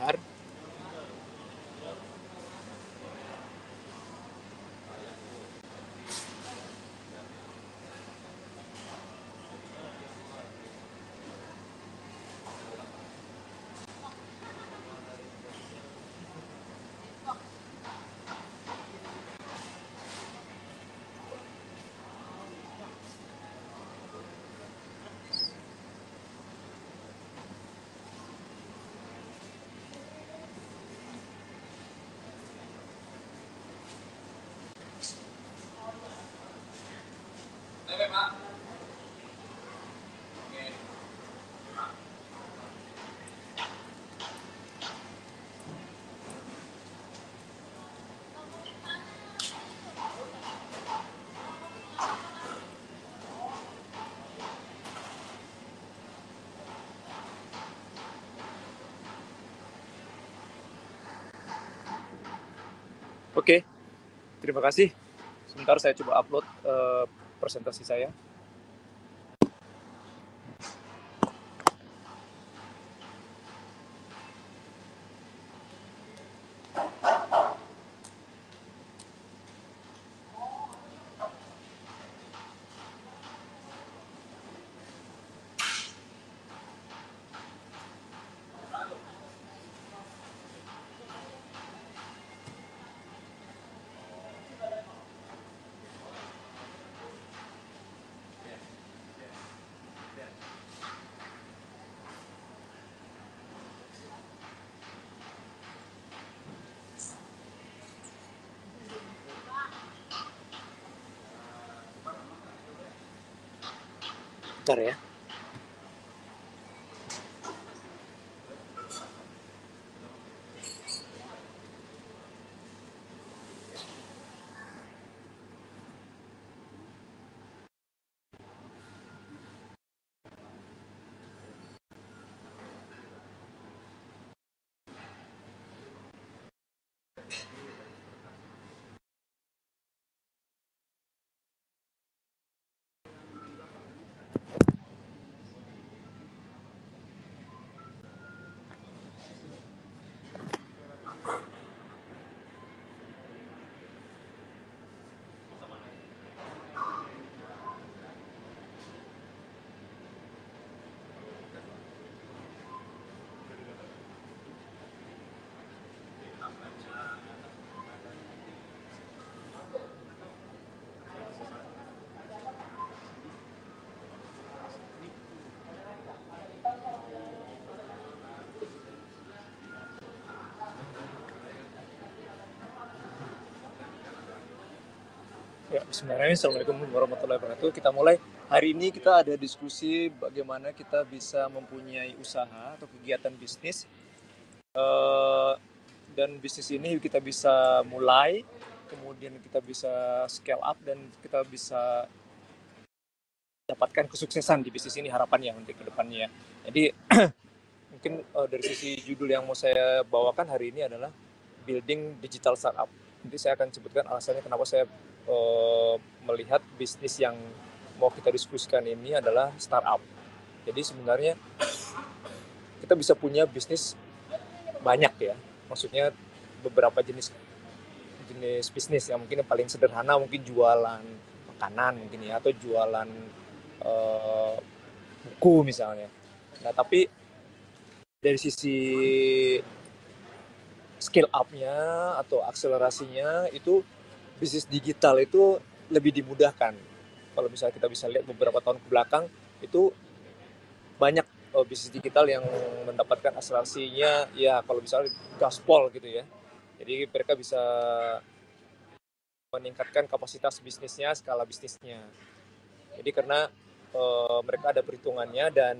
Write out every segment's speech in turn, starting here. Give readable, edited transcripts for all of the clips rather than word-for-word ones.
besar. Oke, terima kasih. Sebentar saya coba upload presentasi saya. Bentar ya. Ya, bismillahirrahmanirrahim. Assalamualaikum warahmatullahi wabarakatuh. Kita mulai. Hari ini kita ada diskusi bagaimana kita bisa mempunyai usaha atau kegiatan bisnis. Dan bisnis ini kita bisa mulai, kemudian kita bisa scale up, dan kita bisa dapatkan kesuksesan di bisnis ini, harapannya untuk ke depannya. Jadi mungkin dari sisi judul yang mau saya bawakan hari ini adalah Building Digital Startup. Nanti saya akan sebutkan alasannya kenapa saya melihat bisnis yang mau kita diskusikan ini adalah startup. Jadi sebenarnya kita bisa punya bisnis banyak ya. Maksudnya beberapa jenis bisnis yang mungkin yang paling sederhana mungkin jualan makanan mungkin ya, atau jualan buku misalnya. Nah, tapi dari sisi scale up-nya atau akselerasinya itu bisnis digital itu lebih dimudahkan. Kalau misalnya kita bisa lihat beberapa tahun ke belakang itu banyak bisnis digital yang mendapatkan akselerasinya ya, kalau misalnya gaspol gitu ya. Jadi mereka bisa meningkatkan kapasitas bisnisnya, skala bisnisnya. Jadi karena mereka ada perhitungannya, dan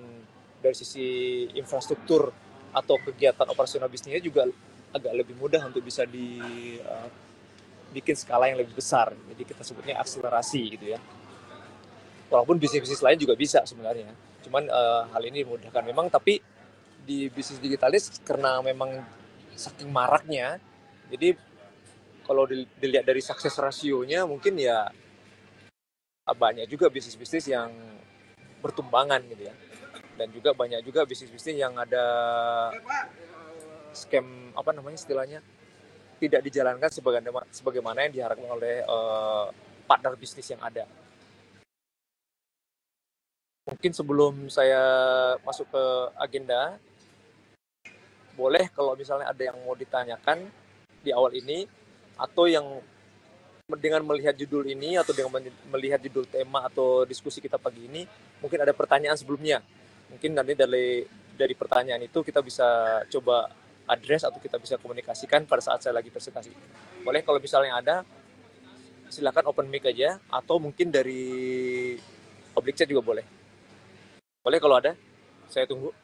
dari sisi infrastruktur atau kegiatan operasional bisnisnya juga agak lebih mudah untuk bisa bikin skala yang lebih besar. Jadi kita sebutnya akselerasi gitu ya. Walaupun bisnis-bisnis lain juga bisa sebenarnya. Cuman hal ini dimudahkan memang, tapi di bisnis digitalis karena memang saking maraknya, jadi kalau dilihat dari sukses rasionya mungkin ya banyak juga bisnis-bisnis yang bertumbangan gitu ya. Dan juga banyak juga bisnis-bisnis yang ada scam apa namanya istilahnya tidak dijalankan sebagaimana yang diharapkan oleh partner bisnis yang ada. Mungkin sebelum saya masuk ke agenda, boleh kalau misalnya ada yang mau ditanyakan di awal ini, atau yang dengan melihat judul ini atau dengan melihat judul tema atau diskusi kita pagi ini, mungkin ada pertanyaan sebelumnya. Mungkin nanti dari pertanyaan itu kita bisa coba address atau kita bisa komunikasikan pada saat saya lagi presentasi. Boleh kalau misalnya ada, silakan open mic aja, atau mungkin dari public chat juga boleh. Boleh kalau ada, saya tunggu.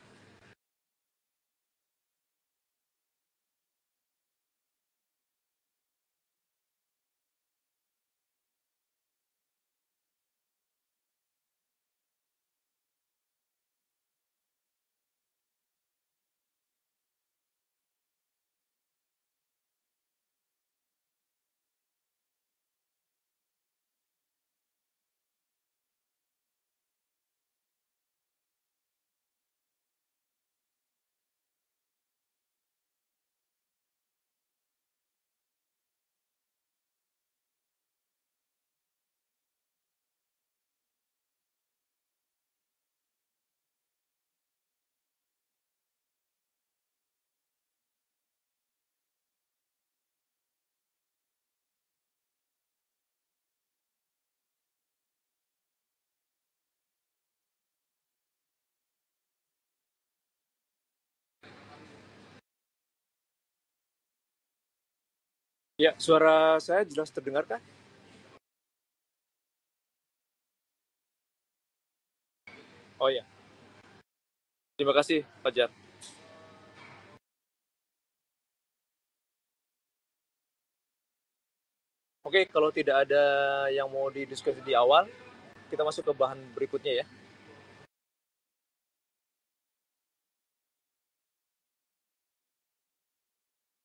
Ya, suara saya jelas terdengar kah? Oh ya, terima kasih Fajar. Oke, kalau tidak ada yang mau didiskusi di awal, kita masuk ke bahan berikutnya ya.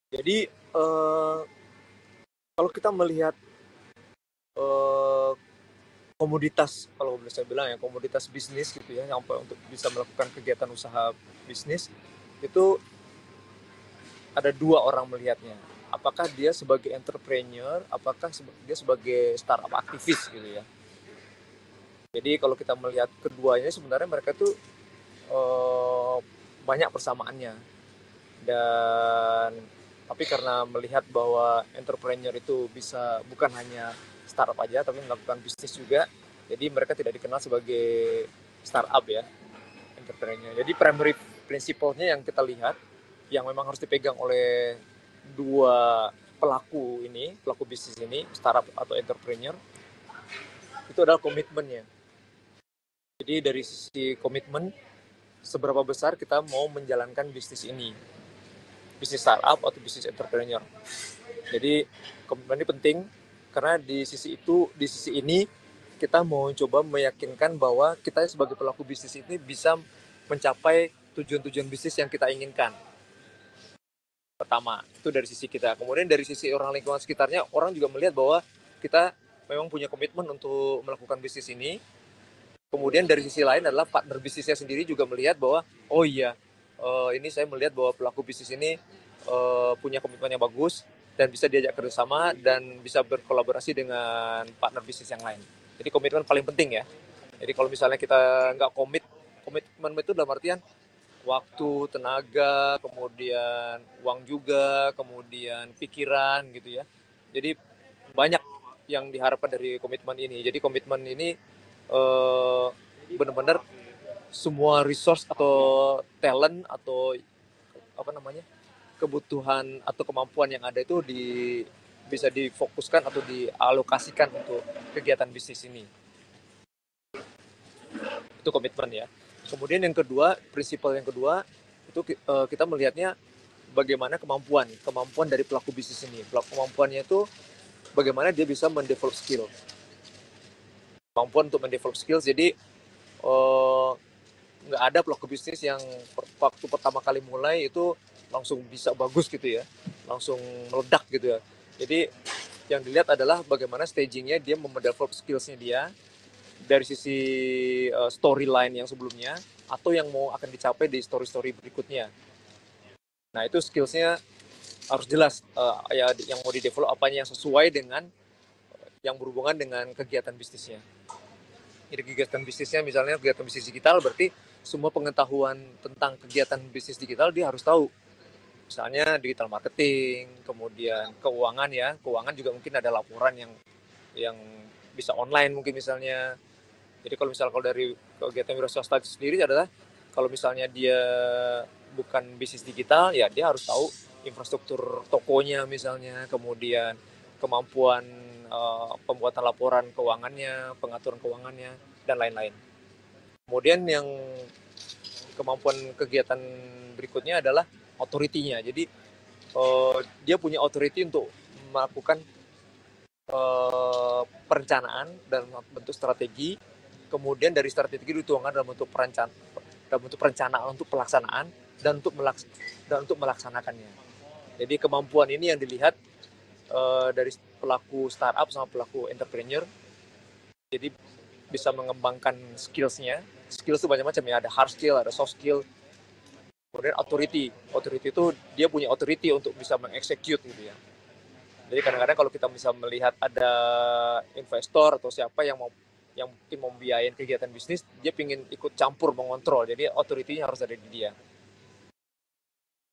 Jadi kalau kita melihat eh, komoditas, kalau boleh saya bilang ya, komoditas bisnis gitu ya, yang untuk bisa melakukan kegiatan usaha bisnis itu ada dua orang melihatnya. Apakah dia sebagai entrepreneur, apakah dia sebagai startup aktivis gitu ya. Jadi kalau kita melihat keduanya sebenarnya mereka tuh banyak persamaannya. Dan tapi karena melihat bahwa entrepreneur itu bisa bukan hanya startup aja tapi melakukan bisnis juga, jadi mereka tidak dikenal sebagai startup ya, entrepreneur. Jadi primary principle-nya yang kita lihat yang memang harus dipegang oleh dua pelaku bisnis ini, startup atau entrepreneur, itu adalah komitmennya. Jadi dari sisi komitmen, seberapa besar kita mau menjalankan bisnis ini, bisnis startup atau bisnis entrepreneur. Jadi komitmen ini penting karena di sisi ini kita mau coba meyakinkan bahwa kita sebagai pelaku bisnis ini bisa mencapai tujuan-tujuan bisnis yang kita inginkan. Pertama, itu dari sisi kita. Kemudian dari sisi orang lingkungan sekitarnya, orang juga melihat bahwa kita memang punya komitmen untuk melakukan bisnis ini. Kemudian dari sisi lain adalah partner bisnisnya sendiri juga melihat bahwa, oh iya, ini saya melihat bahwa pelaku bisnis ini punya komitmen yang bagus dan bisa diajak kerjasama dan bisa berkolaborasi dengan partner bisnis yang lain. Jadi komitmen paling penting ya. Jadi kalau misalnya kita nggak komitmen itu dalam artian waktu, tenaga, kemudian uang juga, kemudian pikiran gitu ya. Jadi banyak yang diharapkan dari komitmen ini. Jadi komitmen ini benar-benar semua resource atau talent atau apa namanya kebutuhan atau kemampuan yang ada itu bisa difokuskan atau dialokasikan untuk kegiatan bisnis ini. Itu komitmen ya. Kemudian yang kedua, prinsipal yang kedua itu kita melihatnya bagaimana kemampuan dari pelaku bisnis ini. Kemampuannya itu bagaimana dia bisa mendevelop skill. Kemampuan untuk mendevelop skills. Jadi nggak ada pelaku bisnis yang waktu pertama kali mulai itu langsung bisa bagus gitu ya, langsung meledak gitu ya. Jadi yang dilihat adalah bagaimana stagingnya dia mendevelop skillsnya dia dari sisi storyline yang sebelumnya atau yang mau akan dicapai di story-story berikutnya. Nah itu skillsnya harus jelas, ya yang mau di develop apanya yang sesuai dengan yang berhubungan dengan kegiatan bisnisnya. Jadi kegiatan bisnisnya misalnya kegiatan bisnis digital, berarti semua pengetahuan tentang kegiatan bisnis digital dia harus tahu. Misalnya digital marketing, kemudian keuangan ya, keuangan juga mungkin ada laporan yang bisa online mungkin misalnya. Jadi kalau dari kegiatan wira swasta sendiri adalah kalau misalnya dia bukan bisnis digital ya dia harus tahu infrastruktur tokonya misalnya, kemudian kemampuan pembuatan laporan keuangannya, pengaturan keuangannya dan lain-lain. Kemudian yang kemampuan kegiatan berikutnya adalah authority-nya. Jadi dia punya authority untuk melakukan perencanaan dalam bentuk strategi, kemudian dari strategi dituangkan dalam bentuk perencanaan untuk pelaksanaan dan untuk melaksanakannya. Jadi kemampuan ini yang dilihat dari pelaku startup sama pelaku entrepreneur. Jadi bisa mengembangkan skills-nya. Skills itu banyak macam ya, ada hard skill, ada soft skill. Kemudian authority itu dia punya authority untuk bisa mengexecute gitu ya. Jadi kadang-kadang kalau kita bisa melihat ada investor atau siapa yang mungkin membiayain kegiatan bisnis, dia ingin ikut campur mengontrol. Jadi authority-nya harus ada di dia.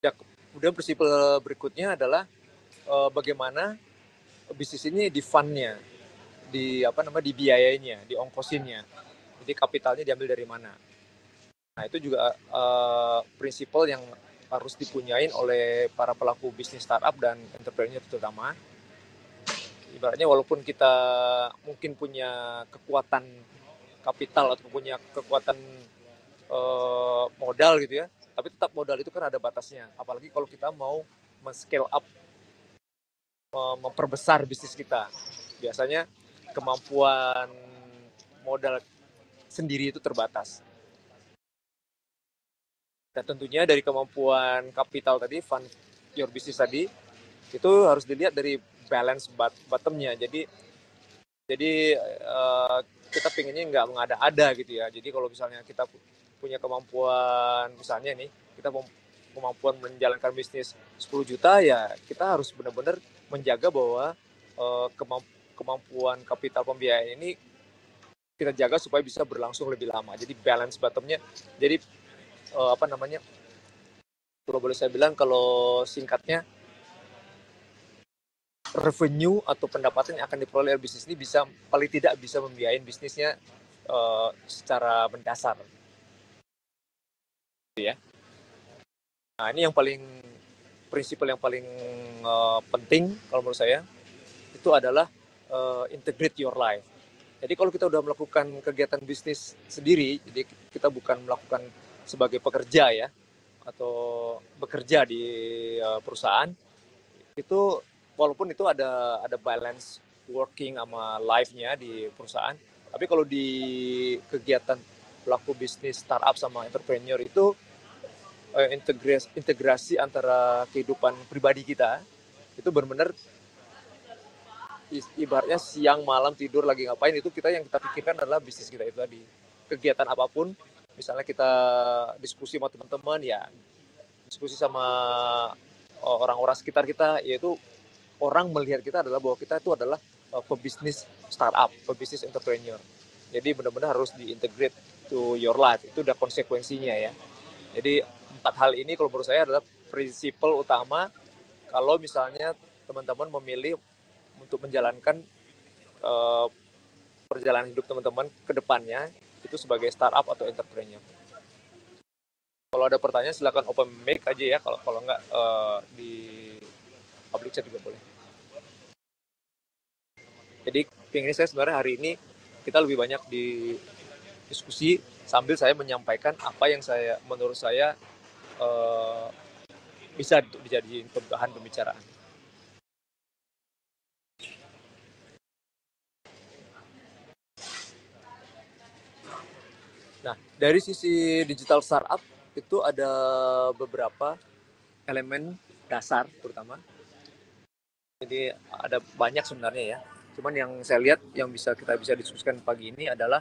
Ya, kemudian prinsip berikutnya adalah bagaimana bisnis ini di fund-nya, dibiayainya, diongkosinnya. Jadi kapitalnya diambil dari mana. Nah, itu juga prinsip yang harus dipunyain oleh para pelaku bisnis startup dan entrepreneur terutama. Ibaratnya walaupun kita mungkin punya kekuatan kapital atau punya kekuatan modal gitu ya, tapi tetap modal itu kan ada batasnya. Apalagi kalau kita mau men-scale up, memperbesar bisnis kita. Biasanya kemampuan modal sendiri itu terbatas. Dan tentunya dari kemampuan kapital tadi, fund your business tadi, itu harus dilihat dari balance bottomnya. Jadi kita pinginnya nggak mengada-ada gitu ya. Jadi kalau misalnya kita punya kemampuan, misalnya nih, kita kemampuan menjalankan bisnis 10 juta, ya kita harus benar-benar menjaga bahwa kemampuan kapital pembiayaan ini kita jaga supaya bisa berlangsung lebih lama. Jadi balance bottomnya, jadi kalau boleh saya bilang, kalau singkatnya, revenue atau pendapatan yang akan diperoleh oleh bisnis ini bisa paling tidak bisa membiayai bisnisnya secara mendasar. Ya. Nah, ini yang prinsip yang paling penting kalau menurut saya itu adalah integrate your life. Jadi kalau kita udah melakukan kegiatan bisnis sendiri, jadi kita bukan melakukan sebagai pekerja ya, atau bekerja di perusahaan, itu walaupun itu ada balance working sama life-nya di perusahaan, tapi kalau di kegiatan pelaku bisnis startup sama entrepreneur itu integrasi antara kehidupan pribadi kita itu benar-benar ibaratnya siang malam tidur lagi ngapain, itu yang kita pikirkan adalah bisnis kita itu tadi. Kegiatan apapun, misalnya kita diskusi sama teman-teman ya, diskusi sama orang-orang sekitar kita, yaitu orang melihat kita adalah bahwa kita itu adalah pebisnis startup, pebisnis entrepreneur. Jadi benar-benar harus diintegrate to your life. Itu udah konsekuensinya ya. Jadi 4 hal ini kalau menurut saya adalah prinsipal utama kalau misalnya teman-teman memilih untuk menjalankan perjalanan hidup teman-teman ke depannya itu sebagai startup atau entrepreneur. Kalau ada pertanyaan silakan open mic aja ya, kalau enggak di public chat juga boleh. Jadi pengen saya sebenarnya hari ini kita lebih banyak di diskusi sambil saya menyampaikan apa yang menurut saya bisa dijadiin bahan pembicaraan. Nah, dari sisi digital startup itu ada beberapa elemen dasar terutama. Jadi ada banyak sebenarnya ya. Cuman yang saya lihat yang kita bisa diskusikan pagi ini adalah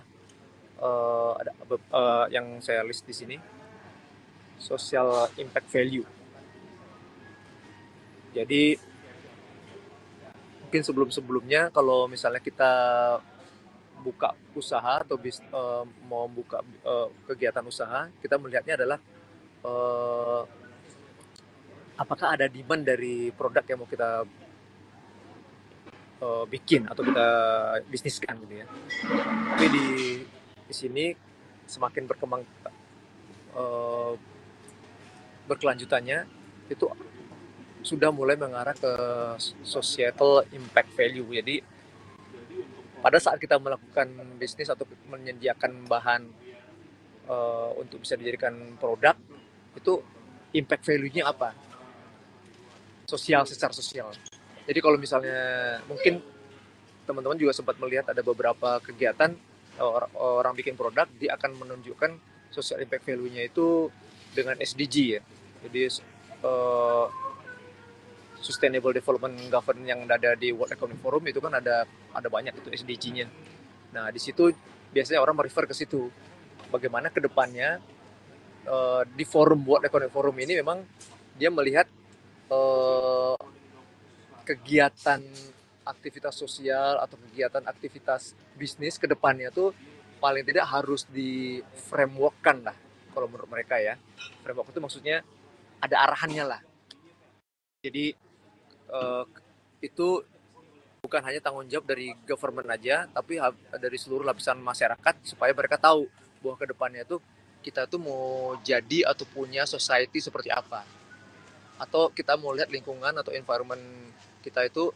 yang saya list di sini, social impact value. Jadi mungkin sebelum-sebelumnya kalau misalnya kita buka usaha atau mau buka kegiatan usaha, kita melihatnya adalah eh, apakah ada demand dari produk yang mau kita bikin atau kita bisniskan gitu ya. Tapi di sini semakin berkembang eh, berkelanjutannya itu sudah mulai mengarah ke societal impact value. Jadi pada saat kita melakukan bisnis atau menyediakan bahan untuk bisa dijadikan produk, itu impact value-nya apa? Sosial, secara sosial. Jadi kalau misalnya mungkin teman-teman juga sempat melihat ada beberapa kegiatan orang bikin produk, dia akan menunjukkan social impact value-nya itu dengan SDG ya. Jadi Sustainable Development Governance yang ada di World Economic Forum itu kan ada banyak itu SDG-nya. Nah, di situ biasanya orang merefer ke situ. Bagaimana ke depannya di forum World Economic Forum ini memang dia melihat kegiatan aktivitas sosial atau kegiatan aktivitas bisnis ke depannya tuh paling tidak harus di framework-kan lah kalau menurut mereka ya. Framework itu maksudnya ada arahannya lah. Jadi itu bukan hanya tanggung jawab dari government aja, tapi dari seluruh lapisan masyarakat supaya mereka tahu bahwa ke depannya tuh kita tuh mau jadi atau punya society seperti apa. Atau kita mau lihat lingkungan atau environment kita itu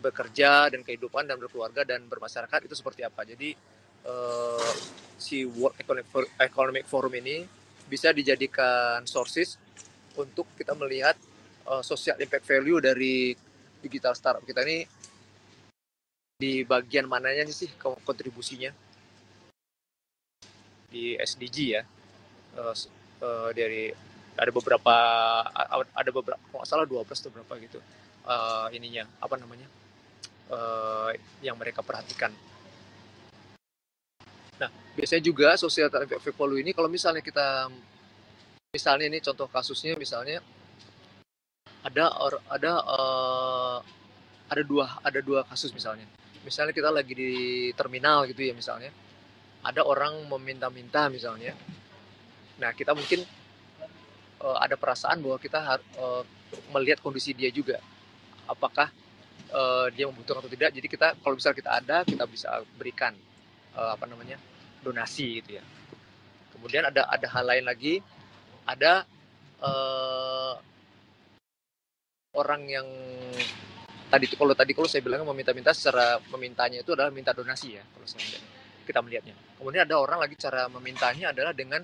bekerja dan kehidupan dan berkeluarga dan bermasyarakat itu seperti apa. Jadi si World Economic Forum ini bisa dijadikan sources untuk kita melihat social impact value dari digital startup kita ini di bagian mananya sih kontribusinya di SDG ya. Dari ada beberapa kalau nggak salah 12 atau berapa gitu ininya apa namanya yang mereka perhatikan. Nah, biasanya juga social impact value ini kalau misalnya ini contoh kasusnya misalnya ada dua kasus misalnya. Misalnya kita lagi di terminal gitu ya misalnya. Ada orang meminta-minta misalnya. Nah, kita mungkin ada perasaan bahwa kita melihat kondisi dia juga. Apakah dia membutuhkan atau tidak. Jadi kita kalau misalnya kita ada, kita bisa berikan donasi gitu ya. Kemudian ada hal lain lagi, ada orang yang kalau saya bilang meminta-minta secara memintanya itu adalah minta donasi ya kalau kita melihatnya. Kemudian ada orang lagi cara memintanya adalah dengan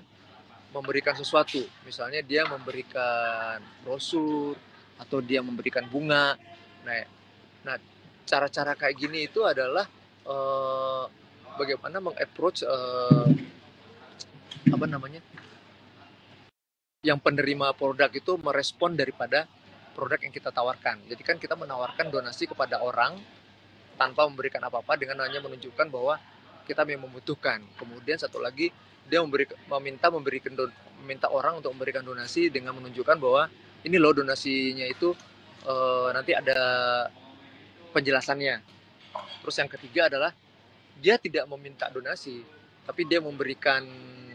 memberikan sesuatu, misalnya dia memberikan brosur atau dia memberikan bunga. Nah cara-cara kayak gini itu adalah bagaimana mengapproach yang penerima produk itu merespon daripada produk yang kita tawarkan. Jadi kan kita menawarkan donasi kepada orang tanpa memberikan apa-apa dengan hanya menunjukkan bahwa kita memang membutuhkan. Kemudian satu lagi dia meminta orang untuk memberikan donasi dengan menunjukkan bahwa ini loh donasinya itu nanti ada penjelasannya. Terus yang ketiga adalah dia tidak meminta donasi, tapi dia memberikan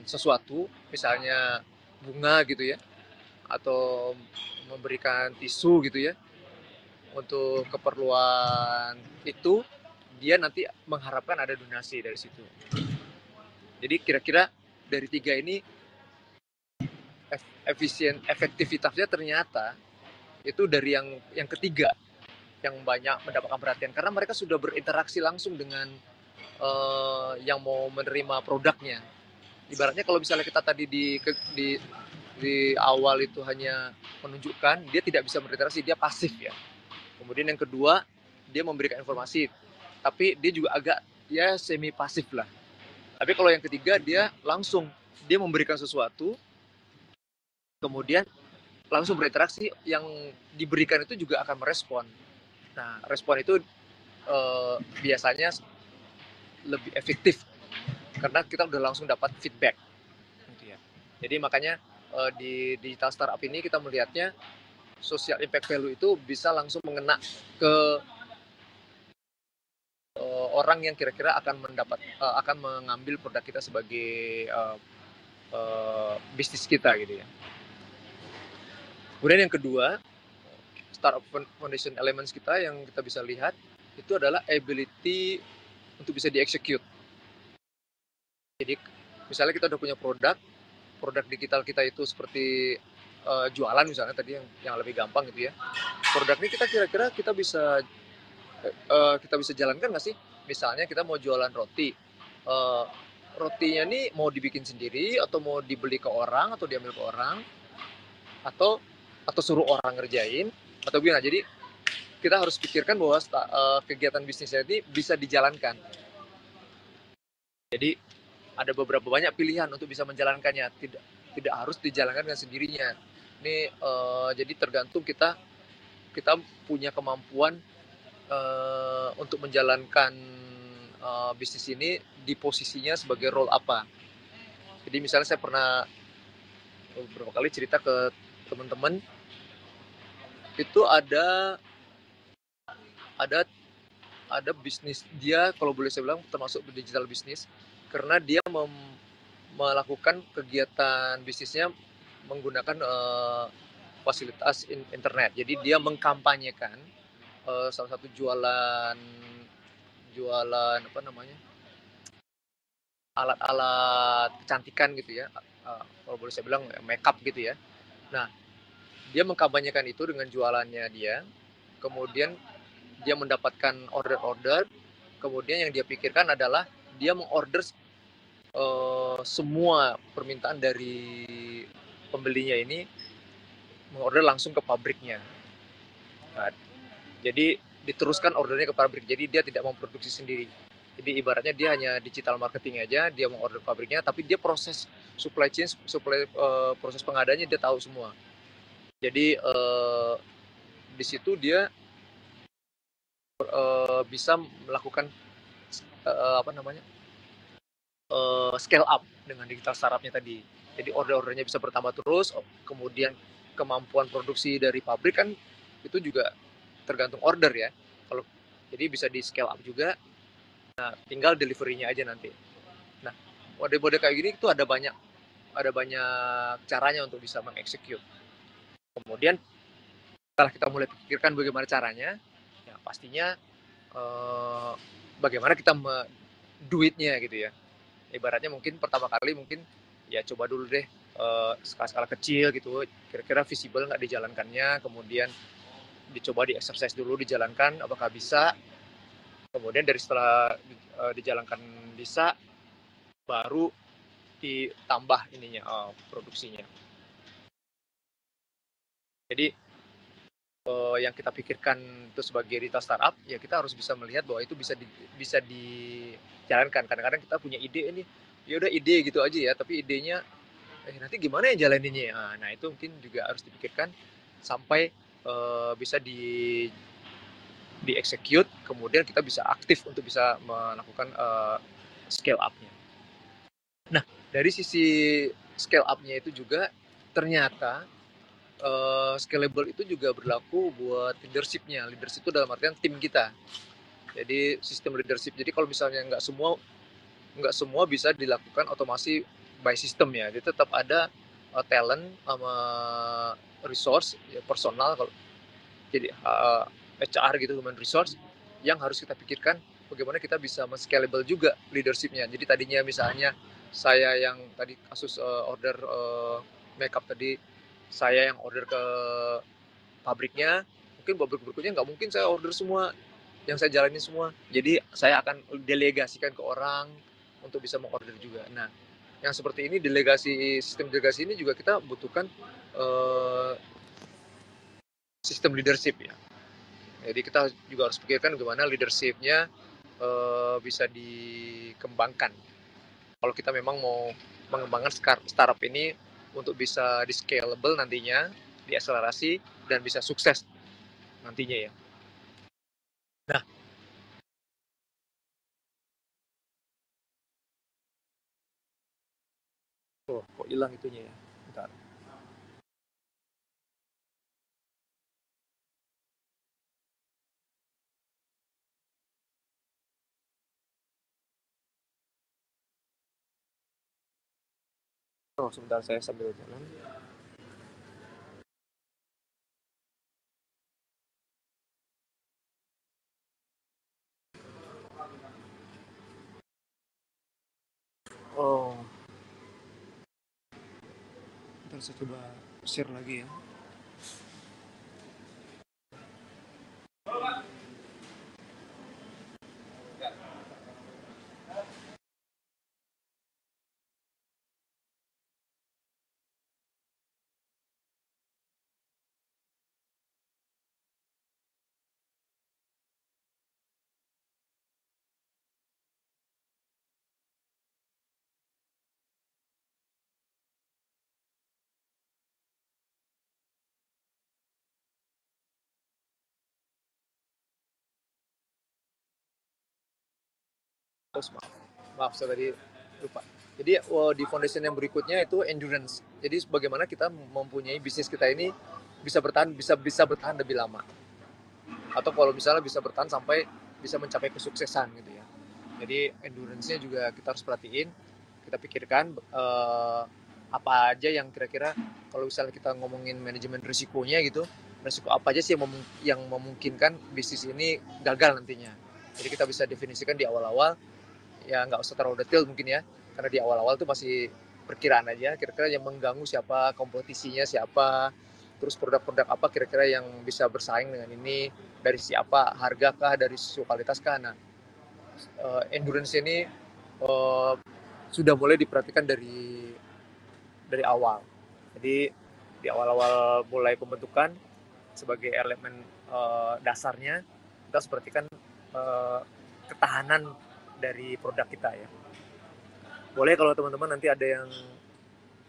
sesuatu, misalnya bunga gitu ya, atau memberikan tisu gitu ya, untuk keperluan itu, dia nanti mengharapkan ada donasi dari situ. Jadi kira-kira dari tiga ini efektivitasnya ternyata itu dari yang ketiga yang banyak mendapatkan perhatian karena mereka sudah berinteraksi langsung dengan yang mau menerima produknya. Ibaratnya kalau misalnya kita tadi di awal itu hanya menunjukkan, dia tidak bisa berinteraksi, dia pasif ya. Kemudian yang kedua, dia memberikan informasi, tapi dia juga agak ya semi pasif lah. Tapi kalau yang ketiga, dia memberikan sesuatu, kemudian langsung berinteraksi, yang diberikan itu juga akan merespon. Nah, respon itu biasanya lebih efektif karena kita udah langsung dapat feedback gitu ya. Jadi makanya di digital startup ini kita melihatnya social impact value itu bisa langsung mengena ke orang yang kira-kira akan mengambil produk kita sebagai bisnis kita gitu ya. Kemudian yang kedua, startup foundation elements kita yang kita bisa lihat itu adalah ability untuk bisa di-execute. Jadi misalnya kita udah punya produk digital kita itu seperti jualan misalnya tadi yang lebih gampang gitu ya. Produk ini kita kira-kira kita bisa jalankan nggak sih? Misalnya kita mau jualan roti, rotinya nih mau dibikin sendiri atau mau dibeli ke orang atau diambil ke orang atau suruh orang ngerjain atau gimana. Jadi kita harus pikirkan bahwa kegiatan bisnisnya ini bisa dijalankan. Jadi ada beberapa banyak pilihan untuk bisa menjalankannya. Tidak harus dijalankan dengan sendirinya. Ini jadi tergantung kita punya kemampuan untuk menjalankan bisnis ini di posisinya sebagai role apa. Jadi misalnya saya pernah beberapa kali cerita ke teman-teman, itu ada bisnis dia, kalau boleh saya bilang termasuk digital bisnis, karena dia melakukan kegiatan bisnisnya menggunakan fasilitas internet. Jadi dia mengkampanyekan salah satu jualan apa namanya, alat-alat kecantikan gitu ya, kalau boleh saya bilang makeup gitu ya. Nah, dia mengkampanyekan itu dengan jualannya dia, kemudian dia mendapatkan order-order, kemudian yang dia pikirkan adalah dia mengorder semua permintaan dari pembelinya ini, mengorder langsung ke pabriknya. Nah, jadi diteruskan ordernya ke pabrik, jadi dia tidak memproduksi sendiri. Jadi ibaratnya dia hanya digital marketing aja, dia mengorder pabriknya, tapi dia proses supply chain, proses pengadanya dia tahu semua. Jadi di situ dia bisa melakukan apa namanya, scale up dengan digital startupnya tadi. Jadi order-ordernya bisa bertambah terus, kemudian kemampuan produksi dari pabrik kan itu juga tergantung order ya. Kalau jadi bisa di scale up juga. Nah, tinggal delivery-nya aja nanti. Nah, mode-mode kayak gini itu ada banyak caranya untuk bisa mengeksekut. Kemudian setelah kita mulai pikirkan bagaimana caranya, ya pastinya bagaimana kita duitnya gitu ya. Ibaratnya mungkin pertama kali mungkin ya coba dulu deh skala-skala kecil gitu, kira-kira visible nggak dijalankannya, kemudian dicoba di exercise dulu dijalankan apakah bisa, kemudian dari setelah dijalankan bisa, baru ditambah ininya produksinya. Jadi yang kita pikirkan itu sebagai retail startup, ya kita harus bisa melihat bahwa itu bisa dijalankan. Kadang-kadang kita punya ide ini, ya udah ide gitu aja ya, tapi idenya nanti gimana ya jalaninnya. Nah itu mungkin juga harus dipikirkan sampai bisa di execute, kemudian kita bisa aktif untuk bisa melakukan scale up-nya. Nah dari sisi scale up-nya itu juga ternyata scalable itu juga berlaku buat leadership-nya. Leadership itu dalam artian tim kita. Jadi sistem leadership. Jadi kalau misalnya nggak semua bisa dilakukan otomasi by system ya. Jadi tetap ada talent sama resource ya, personal kalau jadi HR gitu, human resource, yang harus kita pikirkan bagaimana kita bisa scalable juga leadership-nya. Jadi tadinya misalnya saya yang tadi kasus order makeup tadi, saya yang order ke pabriknya, mungkin pabrik berikutnya nggak mungkin saya order semua, yang saya jalanin semua. Jadi saya akan delegasikan ke orang untuk bisa mengorder juga. Nah, yang seperti ini sistem delegasi ini juga kita butuhkan sistem leadership ya. Jadi kita juga harus pikirkan bagaimana leadership-nya bisa dikembangkan. Kalau kita memang mau mengembangkan startup ini untuk bisa di scalable nantinya, diakselerasi dan bisa sukses nantinya ya. Nah, kok hilang itunya ya? Bentar. Oh, sebentar saya sambil jalan. Oh, ntar saya coba share lagi ya. Terus maaf saya tadi lupa. Jadi di foundation yang berikutnya itu endurance. Jadi bagaimana kita mempunyai bisnis kita ini bisa bertahan bisa bertahan lebih lama. Atau kalau misalnya bisa bertahan sampai bisa mencapai kesuksesan gitu ya. Jadi endurance-nya juga kita harus perhatiin, kita pikirkan apa aja yang kira-kira kalau misalnya kita ngomongin manajemen risikonya gitu, risiko apa aja sih yang memungkinkan bisnis ini gagal nantinya. Jadi kita bisa definisikan di awal-awal, ya nggak usah terlalu detail mungkin ya, karena di awal-awal tuh masih perkiraan aja, kira-kira yang mengganggu siapa, kompetisinya siapa, terus produk-produk apa kira-kira yang bisa bersaing dengan ini, dari siapa, harga kah, dari sisi kualitas kah. Nah, endurance ini uh, sudah mulai diperhatikan dari awal. Jadi di awal-awal mulai pembentukan sebagai elemen dasarnya kita harus perhatikan uh, ketahanan dari produk kita ya. Boleh kalau teman-teman nanti ada yang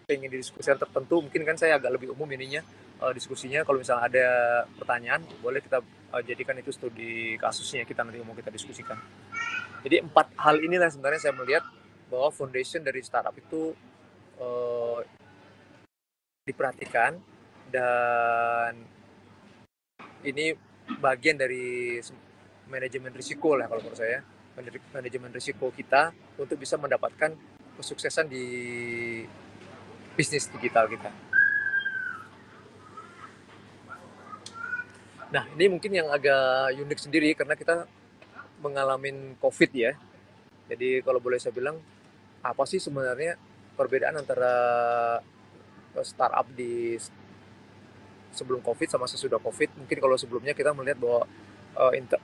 pengen didiskusikan tertentu, mungkin kan saya agak lebih umum ininya diskusinya. Kalau misalnya ada pertanyaan, boleh kita jadikan itu studi kasusnya kita nanti mau kita diskusikan. Jadi 4 hal inilah sebenarnya saya melihat bahwa foundation dari startup itu uh, diperhatikan, dan ini bagian dari manajemen risiko lah kalau menurut saya, manajemen risiko kita untuk bisa mendapatkan kesuksesan di bisnis digital kita. Nah, ini mungkin yang agak unik sendiri karena kita mengalami COVID ya. Jadi kalau boleh saya bilang, apa sih sebenarnya perbedaan antara startup di sebelum COVID sama sesudah COVID? Mungkin kalau sebelumnya kita melihat bahwa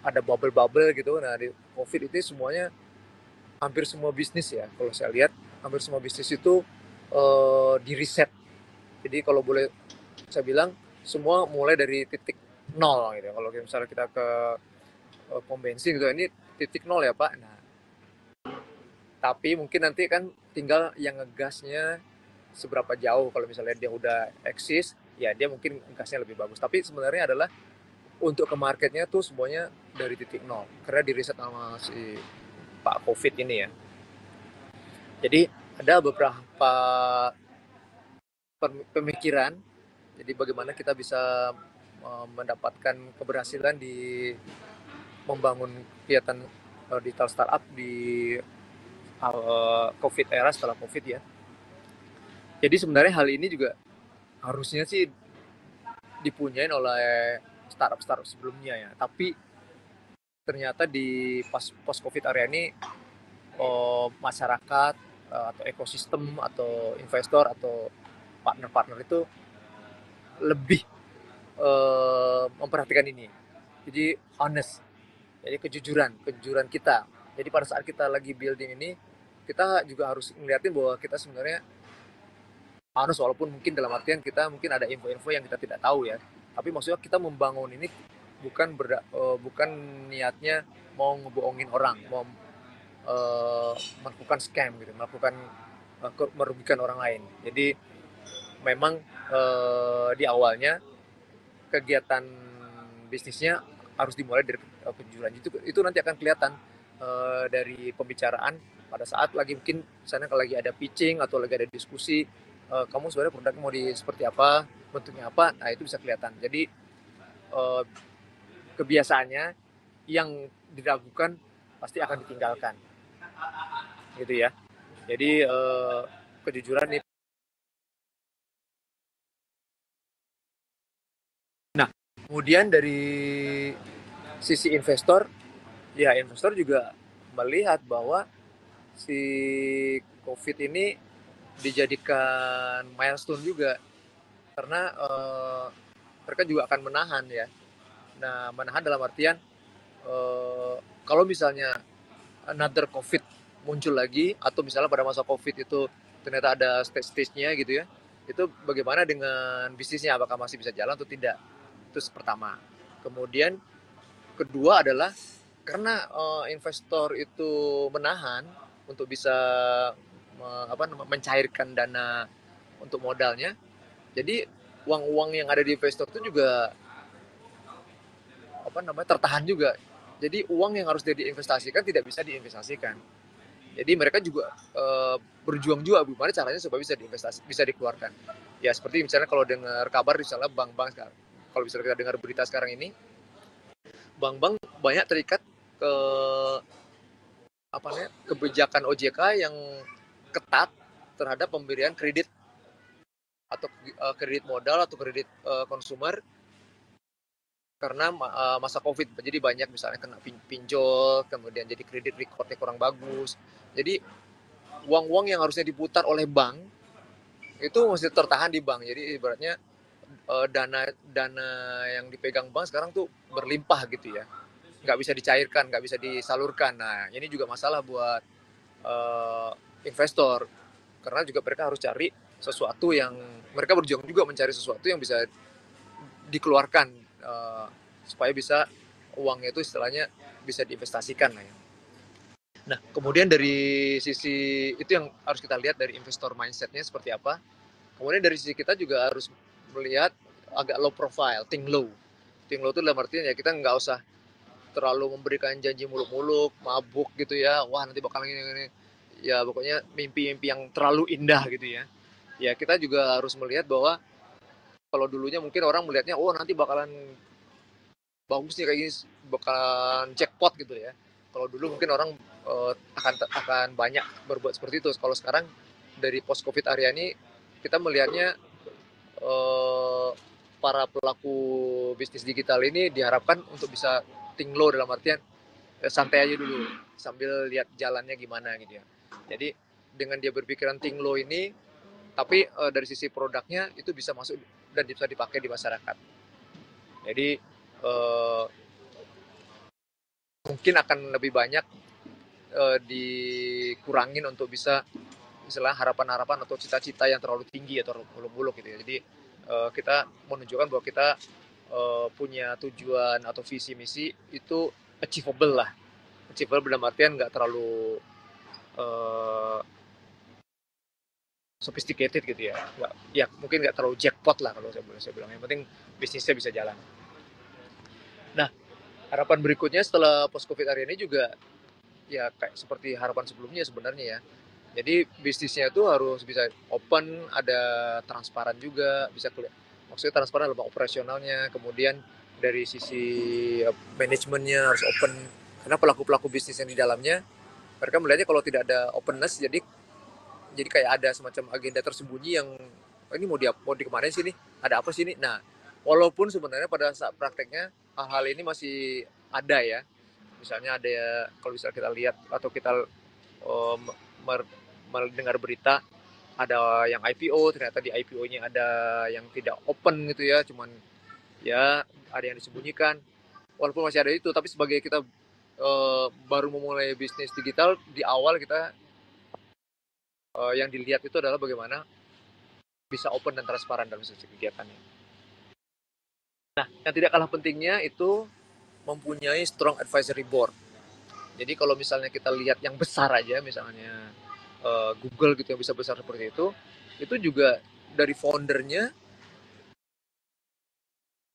ada bubble-bubble gitu. Nah, di COVID itu semuanya, hampir semua bisnis ya, kalau saya lihat, hampir semua bisnis itu di reset. Jadi kalau boleh saya bilang, semua mulai dari titik nol gitu. Kalau misalnya kita ke pom bensin gitu, ini titik nol ya Pak. Nah, tapi mungkin nanti kan tinggal yang ngegasnya seberapa jauh. Kalau misalnya dia udah eksis, ya dia mungkin gasnya lebih bagus. Tapi sebenarnya adalah untuk ke marketnya tuh semuanya dari titik nol. Karena di riset sama si Pak COVID ini ya. Jadi ada beberapa pemikiran. Jadi bagaimana kita bisa mendapatkan keberhasilan di membangun kegiatan digital startup di COVID era, setelah COVID ya. Jadi sebenarnya hal ini juga harusnya sih dipunyain oleh startup-startup sebelumnya ya. Tapi ternyata di pas post COVID area ini masyarakat atau ekosistem atau investor atau partner-partner itu lebih memperhatikan ini. Jadi honest, jadi kejujuran kita. Jadi pada saat kita lagi building ini, kita juga harus ngeliatin bahwa kita sebenarnya honest, walaupun mungkin dalam artian kita mungkin ada info-info yang kita tidak tahu ya. Tapi maksudnya kita membangun ini bukan niatnya mau ngebohongin orang, mau melakukan scam gitu, melakukan merugikan orang lain. Jadi memang di awalnya kegiatan bisnisnya harus dimulai dari kejujuran. Itu nanti akan kelihatan dari pembicaraan pada saat lagi mungkin misalnya kalau lagi ada pitching atau lagi ada diskusi, kamu sebenarnya produknya mau di seperti apa, bentuknya apa. Nah, itu bisa kelihatan. Jadi kebiasaannya yang diragukan pasti akan ditinggalkan gitu ya. Jadi kejujuran Kemudian dari sisi investor, ya investor juga melihat bahwa si COVID ini dijadikan milestone juga, karena mereka juga akan menahan ya. Nah, menahan dalam artian kalau misalnya another COVID muncul lagi, atau misalnya pada masa COVID itu ternyata ada stage-stage-nya gitu ya, itu bagaimana dengan bisnisnya, apakah masih bisa jalan atau tidak. Itu pertama. Kemudian kedua adalah karena investor itu menahan untuk bisa mencairkan dana untuk modalnya, jadi uang-uang yang ada di investor itu juga tertahan juga. Jadi uang yang harus diinvestasikan tidak bisa diinvestasikan. Jadi mereka juga berjuang juga gimana caranya supaya bisa bisa dikeluarkan. Ya seperti misalnya kalau dengar kabar misalnya bank-bank sekarang, kalau misalnya kita dengar berita sekarang ini, bank-bank banyak terikat ke kebijakan OJK yang ketat terhadap pemberian kredit atau kredit modal atau kredit konsumer karena masa COVID. Jadi banyak misalnya kena pinjol, kemudian jadi kredit recordnya kurang bagus. Jadi uang-uang yang harusnya diputar oleh bank itu masih tertahan di bank. Jadi ibaratnya dana yang dipegang bank sekarang tuh berlimpah gitu ya, nggak bisa dicairkan, nggak bisa disalurkan. Nah ini juga masalah buat investor, karena juga mereka harus cari sesuatu yang, mereka berjuang juga mencari sesuatu yang bisa dikeluarkan supaya bisa uangnya itu istilahnya bisa diinvestasikan lah ya. Nah kemudian dari sisi itu yang harus kita lihat dari investor mindsetnya seperti apa. Kemudian dari sisi kita juga harus melihat agak low profile, think low. Think low itu dalam artinya ya kita nggak usah terlalu memberikan janji muluk-muluk, mabuk gitu ya. Wah nanti bakal ini. Ya pokoknya mimpi-mimpi yang terlalu indah gitu ya. Ya kita juga harus melihat bahwa kalau dulunya mungkin orang melihatnya, oh nanti bakalan bagus nih kayak gini, bakalan jackpot gitu ya. Kalau dulu mungkin orang akan banyak berbuat seperti itu. Kalau sekarang dari post covid area ini kita melihatnya para pelaku bisnis digital ini diharapkan untuk bisa think low, dalam artian santai aja dulu sambil lihat jalannya gimana gitu ya. Jadi dengan dia berpikiran think low ini, tapi dari sisi produknya itu bisa masuk dan bisa dipakai di masyarakat. Jadi mungkin akan lebih banyak dikurangin untuk bisa misalnya harapan-harapan atau cita-cita yang terlalu tinggi atau muluk-muluk gitu ya. Jadi kita menunjukkan bahwa kita punya tujuan atau visi misi itu achievable lah. Achievable dalam artian nggak terlalu sophisticated gitu ya. Nggak, ya mungkin nggak terlalu jackpot lah kalau saya bilang. Yang penting bisnisnya bisa jalan. Nah, harapan berikutnya setelah post covid hari ini juga ya kayak seperti harapan sebelumnya sebenarnya ya. Jadi bisnisnya itu harus bisa open, ada transparan juga, bisa maksudnya transparan dalam operasionalnya, kemudian dari sisi manajemennya harus open, karena pelaku-pelaku bisnis yang di dalamnya mereka melihatnya kalau tidak ada openness, jadi kayak ada semacam agenda tersembunyi yang ini mau di kemarin sih nih, ada apa sih nih. Nah, walaupun sebenarnya pada saat prakteknya hal-hal ini masih ada ya. Misalnya ada ya, kalau bisa kita lihat atau kita mendengar berita ada yang IPO, ternyata di IPO-nya ada yang tidak open gitu ya, cuman ya ada yang disembunyikan. Walaupun masih ada itu, tapi sebagai kita baru memulai bisnis digital, di awal kita yang dilihat itu adalah bagaimana bisa open dan transparan dalam sisi kegiatannya. Nah, yang tidak kalah pentingnya itu mempunyai strong advisory board. Jadi kalau misalnya kita lihat yang besar aja, misalnya Google gitu yang bisa besar seperti itu juga dari foundernya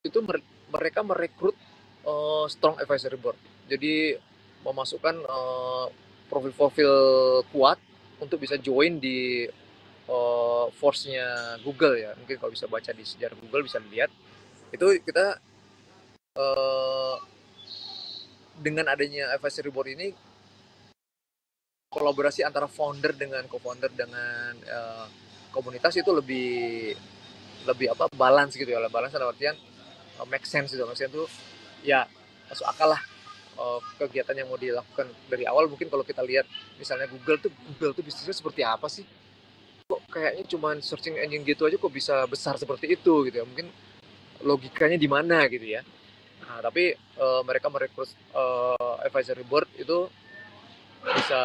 itu mereka merekrut strong advisory board. Jadi memasukkan profil-profil kuat untuk bisa join di force-nya Google ya. Mungkin kalau bisa baca di sejarah Google bisa lihat itu kita dengan adanya advisory board ini, kolaborasi antara founder dengan co-founder dengan komunitas itu lebih balance gitu ya. Balance dalam artian make sense gitu. Make sense itu ya masuk akal lah kegiatan yang mau dilakukan dari awal. Mungkin kalau kita lihat misalnya Google tuh bisnisnya seperti apa sih, kok kayaknya cuma searching engine gitu aja kok bisa besar seperti itu gitu ya, mungkin logikanya di mana gitu ya. Nah, tapi mereka merekrut advisory board itu bisa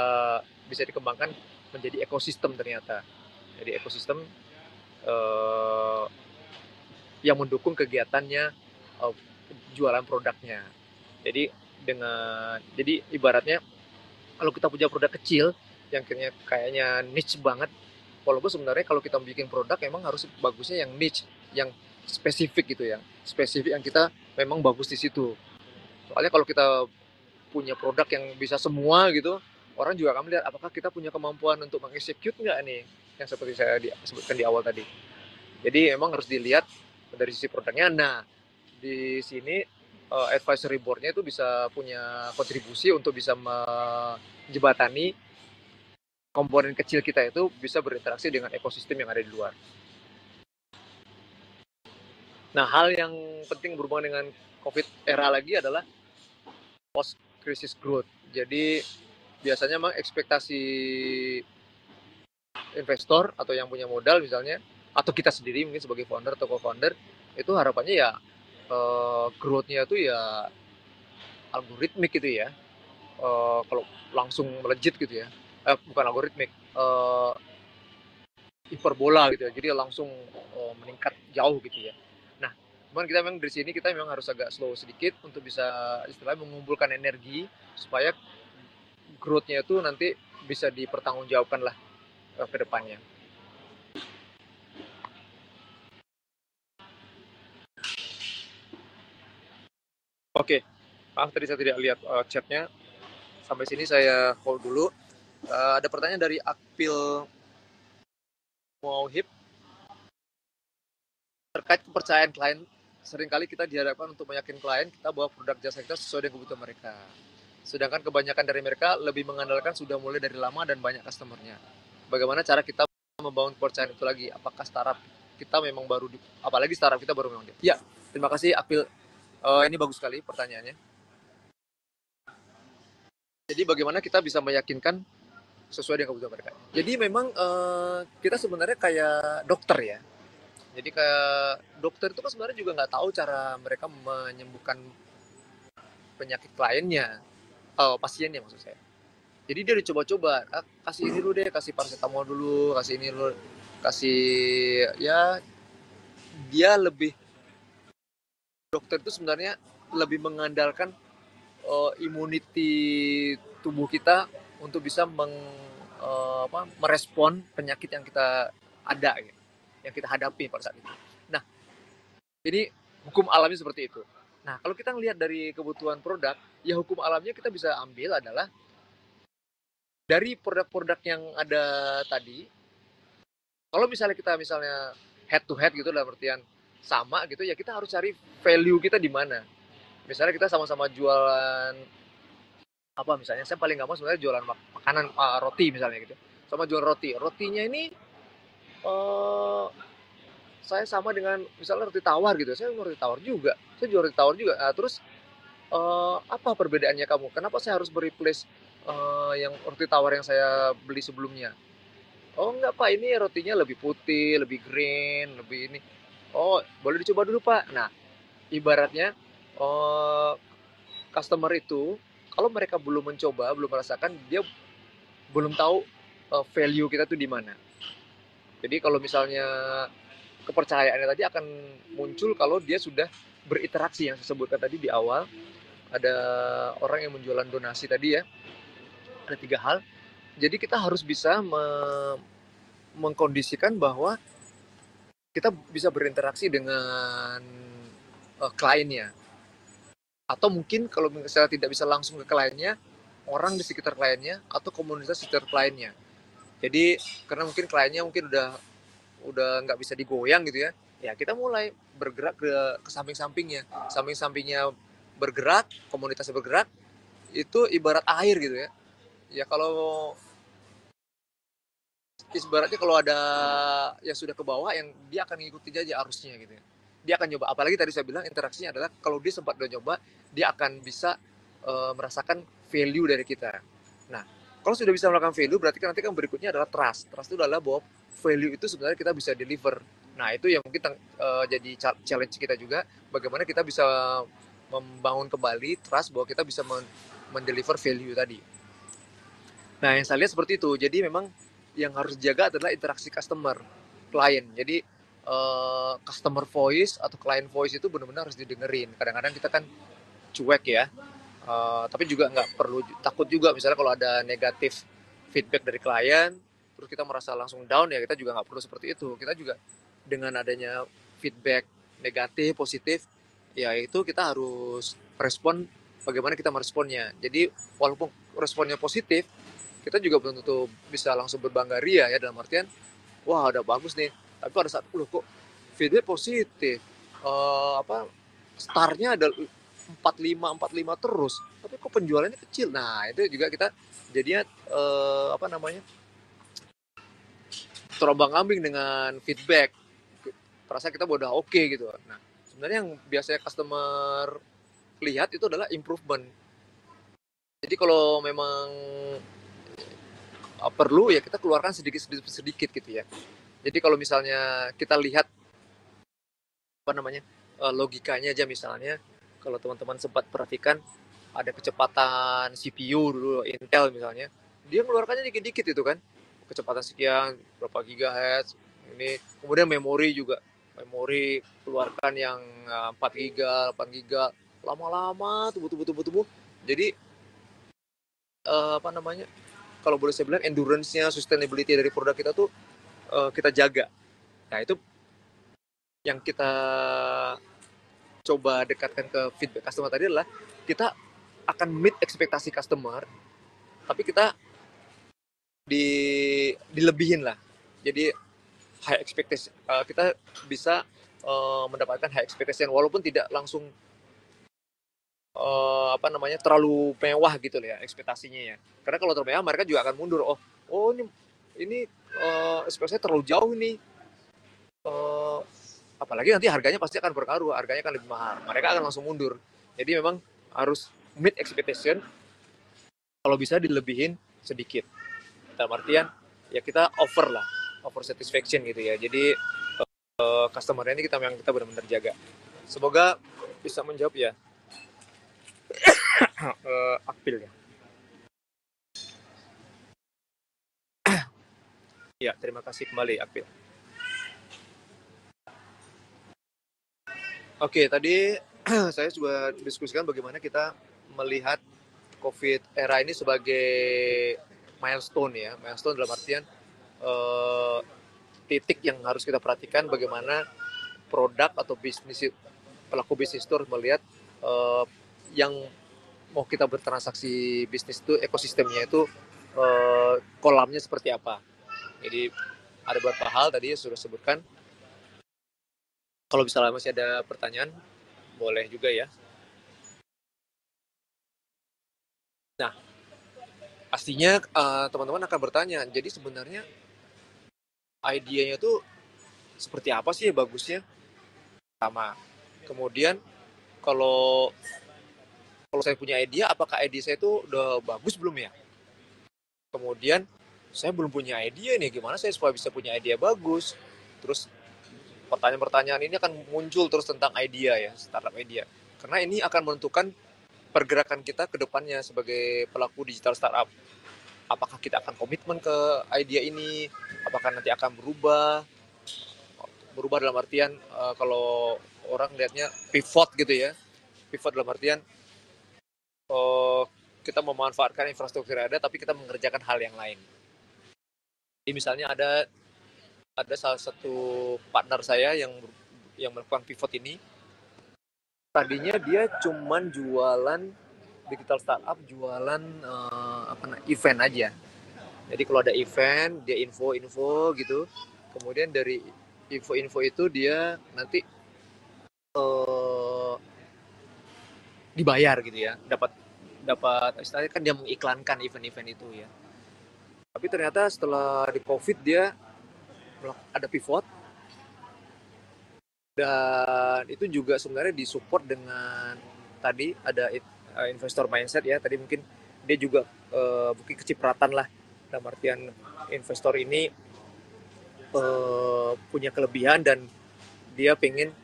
bisa dikembangkan menjadi ekosistem ternyata. Jadi ekosistem uh, yang mendukung kegiatannya, jualan produknya. Jadi ibaratnya kalau kita punya produk kecil yang kayaknya niche banget, walaupun sebenarnya kalau kita bikin produk emang harus bagusnya yang niche, yang spesifik gitu ya, spesifik yang kita memang bagus di situ. Soalnya kalau kita punya produk yang bisa semua gitu, orang juga akan melihat apakah kita punya kemampuan untuk mengeksekut nggak nih, yang seperti saya sebutkan di awal tadi. Jadi emang harus dilihat dari sisi produknya. Nah, di sini advisory board-nya itu bisa punya kontribusi untuk bisa menjembatani komponen kecil kita itu bisa berinteraksi dengan ekosistem yang ada di luar. Nah, hal yang penting berhubungan dengan COVID era lagi adalah post crisis growth. Jadi biasanya memang ekspektasi investor atau yang punya modal misalnya, atau kita sendiri mungkin sebagai founder atau co-founder, itu harapannya ya growth-nya itu ya algoritmik gitu ya. Kalau langsung melejit gitu ya, bukan algoritmik, hiperbola gitu ya, jadi langsung meningkat jauh gitu ya. Nah, cuman kita memang dari sini kita memang harus agak slow sedikit untuk bisa istilahnya mengumpulkan energi supaya growth-nya itu nanti bisa dipertanggungjawabkan lah ke depannya. Oke, maaf tadi saya tidak lihat chatnya. Sampai sini saya hold dulu. Ada pertanyaan dari Akpil Mauhib terkait kepercayaan klien. Seringkali kita dihadapkan untuk meyakinkan klien kita bahwa produk jasa kita sesuai dengan kebutuhan mereka. Sedangkan kebanyakan dari mereka lebih mengandalkan sudah mulai dari lama dan banyak customernya. Bagaimana cara kita membangun kepercayaan itu lagi? Apakah startup kita memang baru, apalagi startup kita baru memang. Ya, terima kasih Akpil. Ini bagus sekali pertanyaannya. Jadi bagaimana kita bisa meyakinkan sesuai dengan kebutuhan mereka. Jadi memang kita sebenarnya kayak dokter ya. Jadi kayak dokter itu kan sebenarnya juga nggak tahu cara mereka menyembuhkan penyakit kliennya, pasiennya maksud saya. Jadi dia dicoba-coba, kasih ini dulu deh, kasih paracetamol dulu, kasih ini dulu, kasih ya dia lebih, dokter itu sebenarnya lebih mengandalkan immunity tubuh kita untuk bisa merespon penyakit yang kita ada, yang kita hadapi pada saat itu. Nah, jadi hukum alamnya seperti itu. Nah, kalau kita ngelihat dari kebutuhan produk, ya hukum alamnya kita bisa ambil adalah dari produk-produk yang ada tadi. Kalau misalnya kita head to head gitu dalam artian sama gitu ya, kita harus cari value kita di mana. Misalnya kita sama-sama jualan apa, misalnya saya paling gampang sebenarnya jualan makanan, roti misalnya gitu, sama jual rotinya ini saya sama dengan misalnya roti tawar gitu, saya roti tawar juga, saya jual roti tawar juga. Nah, terus apa perbedaannya kamu, kenapa saya harus mereplace yang roti tawar yang saya beli sebelumnya? Oh enggak pak, ini rotinya lebih putih, lebih green, lebih ini. Oh boleh dicoba dulu pak. Nah, ibaratnya customer itu kalau mereka belum mencoba, belum merasakan, dia belum tahu value kita tuh di mana. Jadi kalau misalnya kepercayaannya tadi akan muncul kalau dia sudah berinteraksi, yang saya sebutkan tadi di awal. Ada orang yang menjualan donasi tadi ya, ada 3 hal. Jadi kita harus bisa mengkondisikan bahwa kita bisa berinteraksi dengan kliennya. Atau mungkin kalau misalnya tidak bisa langsung ke kliennya, orang di sekitar kliennya atau komunitas sekitar kliennya. Jadi karena mungkin kliennya mungkin udah nggak bisa digoyang gitu ya, ya kita mulai bergerak ke samping-sampingnya. Samping-sampingnya bergerak, komunitasnya bergerak, itu ibarat air gitu ya. Ya kalau ibaratnya kalau ada yang sudah ke bawah, yang dia akan ngikutin aja arusnya gitu ya. dia akan nyoba. Apalagi tadi saya bilang interaksinya adalah kalau dia sempat udah nyoba, dia akan bisa merasakan value dari kita. Nah, kalau sudah bisa melakukan value, berarti kan nanti kan berikutnya adalah trust. Trust itu adalah bahwa value itu sebenarnya kita bisa deliver. Nah, itu yang mungkin jadi challenge kita juga, bagaimana kita bisa membangun kembali trust bahwa kita bisa mendeliver value tadi. Nah, yang saya lihat seperti itu. Jadi memang yang harus dijaga adalah interaksi customer, klien. Jadi customer voice atau client voice itu benar-benar harus didengerin. Kadang-kadang kita kan cuek ya, tapi juga nggak perlu takut juga misalnya kalau ada negatif feedback dari klien terus kita merasa langsung down, ya kita juga nggak perlu seperti itu. Kita juga dengan adanya feedback negatif positif, ya itu kita harus respon bagaimana kita meresponnya. Jadi walaupun responnya positif, kita juga belum tentu bisa langsung berbangga ria ya, dalam artian wah udah bagus nih, tapi pada saat kok feedback positif, apa startnya ada 45 terus, tapi kok penjualannya kecil. Nah, itu juga kita jadinya apa namanya? Terombang-ambing dengan feedback. Perasaan kita udah oke gitu. Nah, sebenarnya yang biasanya customer lihat itu adalah improvement. Jadi kalau memang perlu ya kita keluarkan sedikit gitu ya. Jadi kalau misalnya kita lihat apa namanya? Logikanya aja misalnya, kalau teman-teman sempat perhatikan ada kecepatan CPU dulu Intel misalnya, dia mengeluarkannya dikit-dikit itu kan, kecepatan sekian berapa gigahertz ini, kemudian memori juga, memori keluarkan yang 4 giga 8 giga, lama-lama tubuh. Jadi apa namanya, kalau boleh saya bilang endurance-nya, sustainability dari produk kita tuh kita jaga. Nah, itu yang kita coba dekatkan ke feedback customer tadi adalah kita akan meet ekspektasi customer, tapi kita dilebihin lah. Jadi high expectation, kita bisa mendapatkan high expectation walaupun tidak langsung apa namanya terlalu mewah gitu loh ya ekspektasinya ya. Karena kalau terlalu mewah mereka juga akan mundur. Oh ini ekspektasinya terlalu jauh nih. Uh, Apalagi nanti harganya pasti akan berkaruh, harganya akan lebih mahal. Mereka akan langsung mundur. Jadi memang harus meet expectation, kalau bisa dilebihin sedikit. Dalam artian ya kita over satisfaction gitu ya. Jadi customer ini kita yang kita benar-benar jaga. Semoga bisa menjawab ya Akpil ya. Ya, terima kasih kembali Akpil. Oke, tadi saya juga diskusikan bagaimana kita melihat COVID era ini sebagai milestone ya. Milestone dalam artian titik yang harus kita perhatikan bagaimana produk atau bisnis, pelaku bisnis itu harus melihat yang mau kita bertransaksi bisnis itu ekosistemnya itu kolamnya seperti apa. Jadi ada beberapa hal tadi sudah sebutkan. Kalau misalnya masih ada pertanyaan, boleh juga ya. Nah, pastinya teman-teman akan bertanya, jadi sebenarnya idenya tuh seperti apa sih bagusnya? Sama. Kemudian kalau saya punya ide, apakah ide saya itu udah bagus belum ya? Kemudian saya belum punya ide nih, gimana saya supaya bisa punya ide bagus? Terus pertanyaan-pertanyaan ini akan muncul terus tentang ide ya, startup ide. Karena ini akan menentukan pergerakan kita ke depannya sebagai pelaku digital startup. Apakah kita akan komitmen ke ide ini? Apakah nanti akan berubah? Berubah dalam artian kalau orang lihatnya pivot gitu ya. Pivot dalam artian kita memanfaatkan infrastruktur yang ada tapi kita mengerjakan hal yang lain. Jadi misalnya ada salah satu partner saya yang melakukan pivot ini. Tadinya dia cuman jualan digital startup, jualan event aja. Jadi kalau ada event, dia info-info gitu. Kemudian dari info-info itu dia nanti dibayar gitu ya. Dapat istilahnya kan dia mengiklankan event-event itu ya. Tapi ternyata setelah di COVID dia ada pivot. Dan itu juga sebenarnya disupport dengan tadi ada investor mindset ya. Tadi mungkin dia juga mungkin kecipratan lah, dalam artian investor ini punya kelebihan dan dia pengen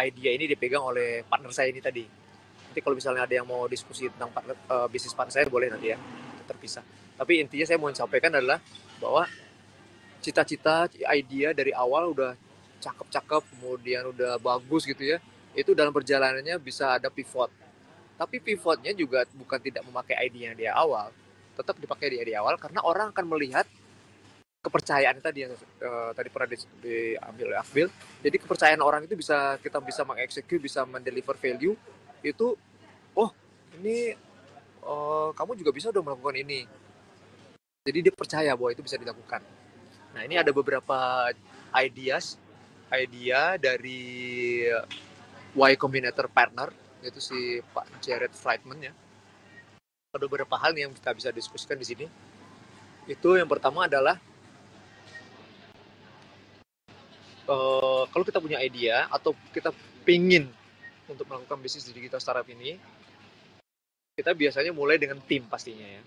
idea ini dipegang oleh partner saya ini tadi. Nanti kalau misalnya ada yang mau diskusi tentang bisnis partner saya boleh nanti ya, terpisah. Tapi intinya saya mau sampaikan adalah bahwa cita-cita, idea dari awal udah cakep-cakep, kemudian udah bagus gitu ya, itu dalam perjalanannya bisa ada pivot. Tapi pivotnya juga bukan tidak memakai idea di awal, tetap dipakai di awal karena orang akan melihat kepercayaan tadi yang tadi pernah diambil oleh Akbil. Jadi kepercayaan orang itu kita bisa mengeksekut, bisa mendeliver value itu. Oh, ini kamu juga bisa udah melakukan ini. Jadi dia percaya bahwa itu bisa dilakukan. Nah, ini ada beberapa idea dari Y Combinator Partner, yaitu si Pak Jared Friedman ya. Ada beberapa hal yang kita bisa diskusikan di sini. Itu yang pertama adalah kalau kita punya idea atau kita pingin untuk melakukan bisnis di digital startup ini, kita biasanya mulai dengan tim pastinya ya.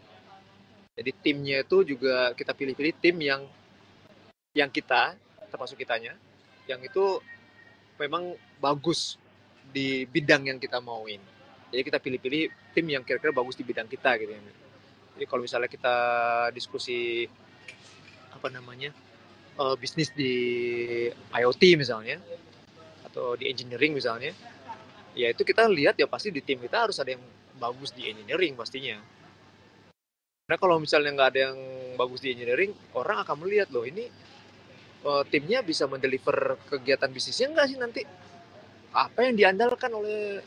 Jadi timnya itu juga kita pilih-pilih tim yang kita, termasuk kitanya, yang itu memang bagus di bidang yang kita mauin. Jadi kita pilih-pilih tim yang kira-kira bagus di bidang kita gitu ya. Jadi kalau misalnya kita diskusi apa namanya bisnis di IoT misalnya atau di engineering misalnya, ya itu kita lihat ya pasti di tim kita harus ada yang bagus di engineering pastinya. Karena kalau misalnya nggak ada yang bagus di engineering, orang akan melihat loh ini timnya bisa mendeliver kegiatan bisnisnya nggak sih nanti? Apa yang diandalkan oleh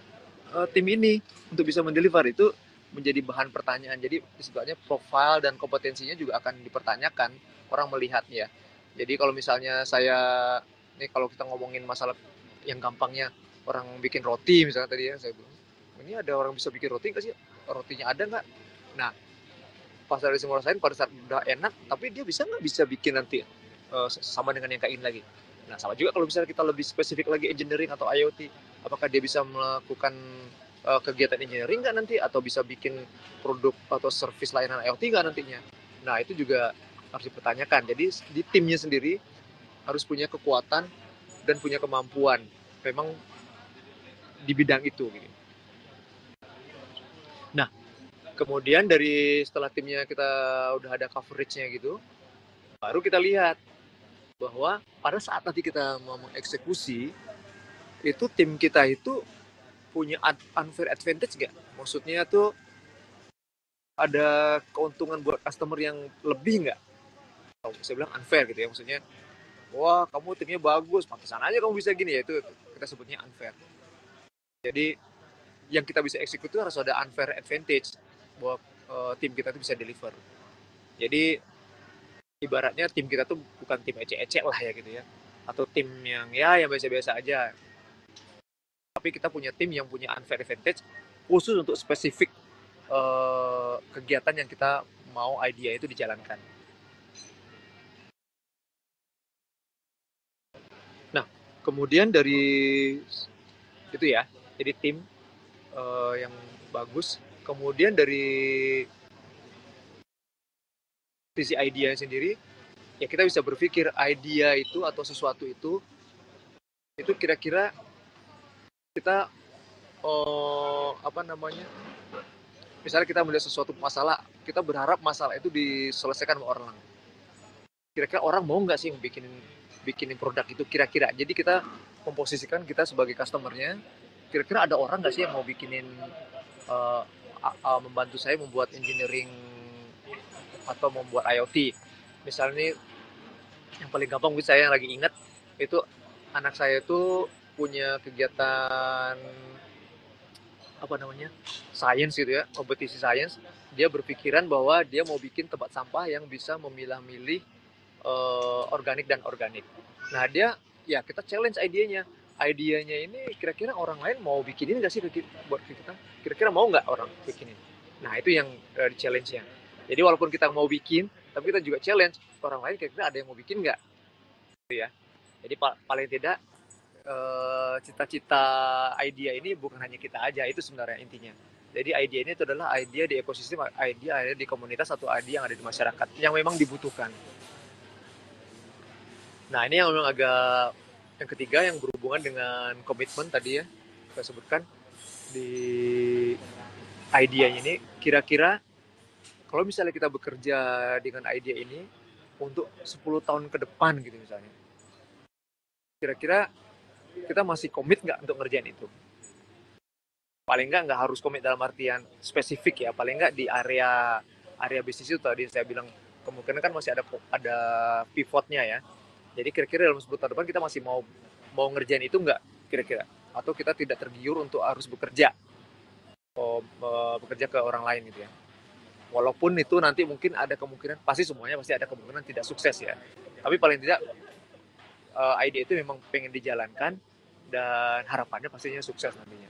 tim ini untuk bisa mendeliver itu menjadi bahan pertanyaan. Jadi istilahnya profil dan kompetensinya juga akan dipertanyakan, orang melihatnya. Jadi kalau misalnya kalau kita ngomongin masalah yang gampangnya, orang bikin roti misalnya tadi ya, saya bilang, ini ada orang bisa bikin roti nggak sih? Rotinya ada nggak? Nah, pas dari semua rasain pada saat udah enak, tapi dia nggak bisa bikin nanti sama dengan yang kain lagi. Nah, sama juga kalau misalnya kita lebih spesifik lagi engineering atau IoT, apakah dia bisa melakukan kegiatan engineering nggak nanti, atau bisa bikin produk atau service layanan IoT nggak nantinya. Nah, itu juga harus dipertanyakan. Jadi di timnya sendiri harus punya kekuatan dan punya kemampuan memang di bidang itu. Gitu. Nah, kemudian setelah timnya kita udah ada coverage-nya gitu, baru kita lihat bahwa pada saat nanti kita mau mengeksekusi, itu tim kita itu punya unfair advantage nggak? Maksudnya tuh ada keuntungan buat customer yang lebih nggak? Saya bilang unfair gitu ya, maksudnya wah kamu timnya bagus, pantesan aja kamu bisa gini ya, itu kita sebutnya unfair. Jadi yang kita bisa eksekusi harus ada unfair advantage bahwa tim kita tuh bisa deliver. Jadi ibaratnya tim kita tuh bukan tim ecek-ecek lah ya gitu ya, atau tim yang biasa-biasa aja, tapi kita punya tim yang punya unfair advantage khusus untuk spesifik kegiatan yang kita mau idea itu dijalankan. Nah, kemudian dari itu ya, jadi tim yang bagus. Kemudian dari sisi idea sendiri, ya kita bisa berpikir idea itu atau sesuatu itu kira-kira kita apa namanya? Misalnya kita melihat sesuatu masalah, kita berharap masalah itu diselesaikan sama orang. Kira-kira orang mau nggak sih bikinin produk itu kira-kira. Jadi kita memposisikan kita sebagai customernya, kira-kira ada orang nggak sih yang mau bikinin membantu saya membuat engineering atau membuat IoT. Misalnya yang paling gampang mungkin saya yang lagi ingat itu anak saya itu punya kegiatan apa namanya science gitu ya, kompetisi science. Dia berpikiran bahwa dia mau bikin tempat sampah yang bisa memilah-milih organik dan organik. Nah dia ya kita challenge idenya ini kira-kira orang lain mau bikinin nggak sih buat kita, kira-kira mau nggak orang bikinin. Nah itu yang di challenge-nya. Jadi walaupun kita mau bikin tapi kita juga challenge orang lain, kira-kira ada yang mau bikin nggak gitu ya. Jadi paling tidak cita-cita idea ini bukan hanya kita aja, itu sebenarnya intinya. Jadi idea ini itu adalah idea di ekosistem, idea di komunitas, atau idea yang ada di masyarakat yang memang dibutuhkan. Nah, ini yang memang agak, yang ketiga yang berhubungan dengan komitmen tadi ya, saya sebutkan di idea ini. Kira-kira kalau misalnya kita bekerja dengan idea ini untuk 10 tahun ke depan gitu misalnya, kira-kira kita masih komit nggak untuk ngerjain itu? Paling nggak harus komit dalam artian spesifik ya, paling nggak di area bisnis itu tadi saya bilang kemungkinan kan masih ada pivotnya ya. Jadi kira-kira dalam 10 tahun depan kita masih mau ngerjain itu nggak kira-kira? Atau kita tidak tergiur untuk harus bekerja ke orang lain gitu ya. Walaupun itu nanti mungkin ada kemungkinan, semuanya pasti ada kemungkinan tidak sukses ya. Tapi paling tidak ide itu memang pengen dijalankan dan harapannya pastinya sukses nantinya.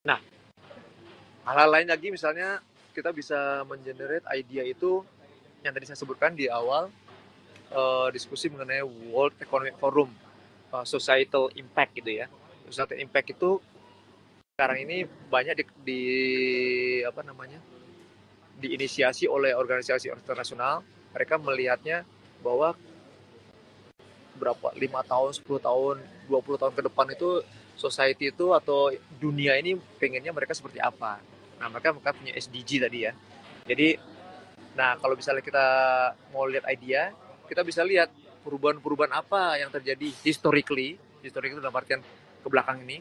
Nah, hal-hal lain lagi misalnya kita bisa mengenerate idea itu yang tadi saya sebutkan di awal, diskusi mengenai World Economic Forum, societal impact gitu ya. Societal impact itu sekarang ini banyak diinisiasi oleh organisasi internasional. Mereka melihatnya bahwa 5 tahun, 10 tahun, 20 tahun ke depan itu society itu atau dunia ini pengennya mereka seperti apa. Nah, mereka punya SDG tadi ya. Jadi, nah kalau misalnya kita mau lihat idea, kita bisa lihat perubahan-perubahan apa yang terjadi historically dalam artian ke belakang ini,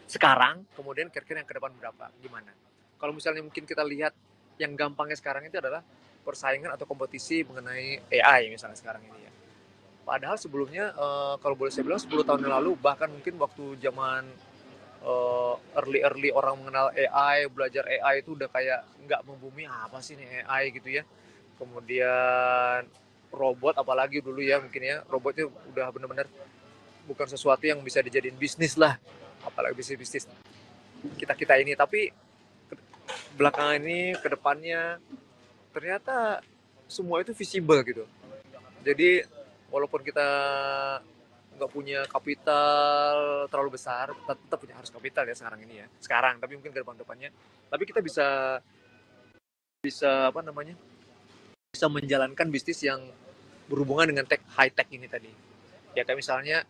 sekarang, kemudian kira-kira yang ke depan berapa, gimana. Kalau misalnya mungkin kita lihat yang gampangnya sekarang itu adalah persaingan atau kompetisi mengenai AI misalnya sekarang ini ya. Padahal sebelumnya, kalau boleh saya bilang 10 tahun yang lalu, bahkan mungkin waktu zaman early orang mengenal AI, belajar AI itu udah kayak nggak membumi, apa sih ini AI gitu ya. Kemudian robot apalagi dulu ya, mungkin ya, robotnya udah benar-benar bukan sesuatu yang bisa dijadiin bisnis lah, apalagi bisnis kita ini. Tapi belakangan ini, kedepannya ternyata semua itu visible gitu. Jadi walaupun kita nggak punya kapital terlalu besar, tetap punya harus kapital ya sekarang ini ya. Sekarang, tapi mungkin ke depannya. Tapi kita bisa apa namanya? Bisa menjalankan bisnis yang berhubungan dengan high tech ini tadi. Ya kayak misalnya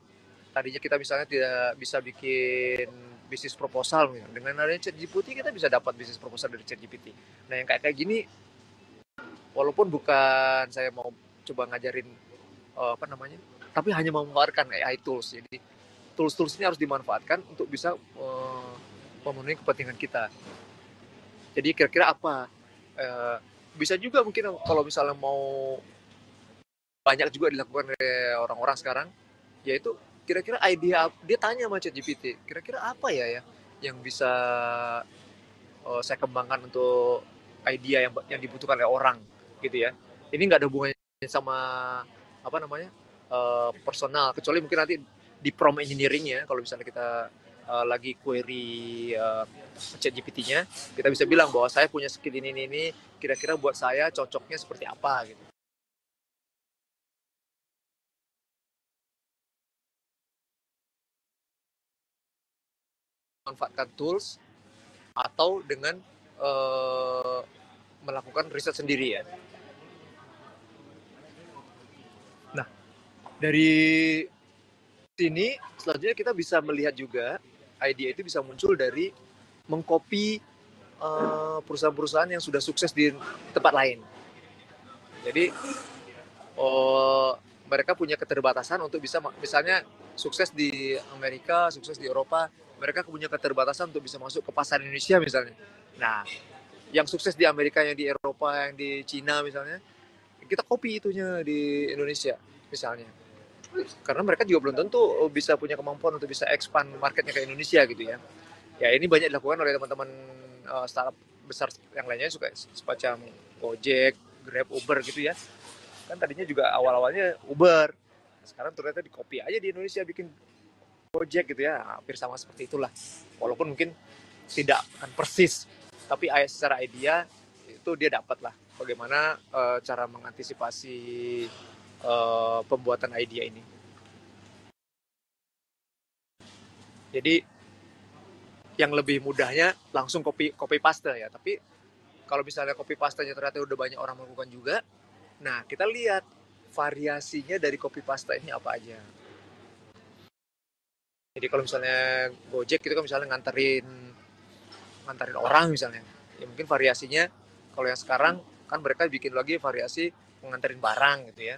tadinya kita misalnya tidak bisa bikin bisnis proposal, dengan adanya ChatGPT kita bisa dapat bisnis proposal dari ChatGPT. Nah yang kayak gini, walaupun bukan saya mau coba ngajarin tapi hanya memanfaatkan AI tools. Jadi tools ini harus dimanfaatkan untuk bisa memenuhi kepentingan kita. Jadi kira-kira apa? Bisa juga mungkin kalau misalnya mau banyak juga dilakukan oleh orang-orang sekarang, yaitu kira-kira idea, dia tanya sama ChatGPT, kira-kira apa ya yang bisa saya kembangkan untuk idea yang dibutuhkan oleh orang gitu ya. Ini nggak ada hubungannya sama personal, kecuali mungkin nanti di prompt engineering-nya, kalau misalnya kita lagi query ChatGPT-nya, kita bisa bilang bahwa saya punya skill ini, kira-kira buat saya cocoknya seperti apa gitu. Manfaatkan tools atau dengan melakukan riset sendiri ya. Nah, dari sini selanjutnya kita bisa melihat juga idea itu bisa muncul dari mengcopy perusahaan-perusahaan yang sudah sukses di tempat lain. Jadi mereka punya keterbatasan untuk bisa, misalnya sukses di Amerika, sukses di Eropa, mereka punya keterbatasan untuk bisa masuk ke pasar Indonesia misalnya. Nah, yang sukses di Amerika, yang di Eropa, yang di Cina misalnya, kita copy itunya di Indonesia misalnya. Karena mereka juga belum tentu bisa punya kemampuan untuk bisa expand marketnya ke Indonesia gitu ya. Ya ini banyak dilakukan oleh teman-teman startup besar yang lainnya, suka semacam Gojek, Grab, Uber gitu ya. Kan tadinya juga awal-awalnya Uber, sekarang ternyata di copy aja di Indonesia, bikin Gojek gitu ya, hampir sama seperti itulah. Walaupun mungkin tidak akan persis, tapi secara idea itu dia dapat lah bagaimana cara mengantisipasi pembuatan idea ini. Jadi yang lebih mudahnya langsung copy paste ya. Tapi kalau misalnya copy pastenya ternyata udah banyak orang melakukan juga, nah kita lihat variasinya dari copy paste ini apa aja. Jadi kalau misalnya Gojek itu kan misalnya nganterin orang misalnya, ya mungkin variasinya kalau yang sekarang kan mereka bikin lagi variasi nganterin barang gitu ya.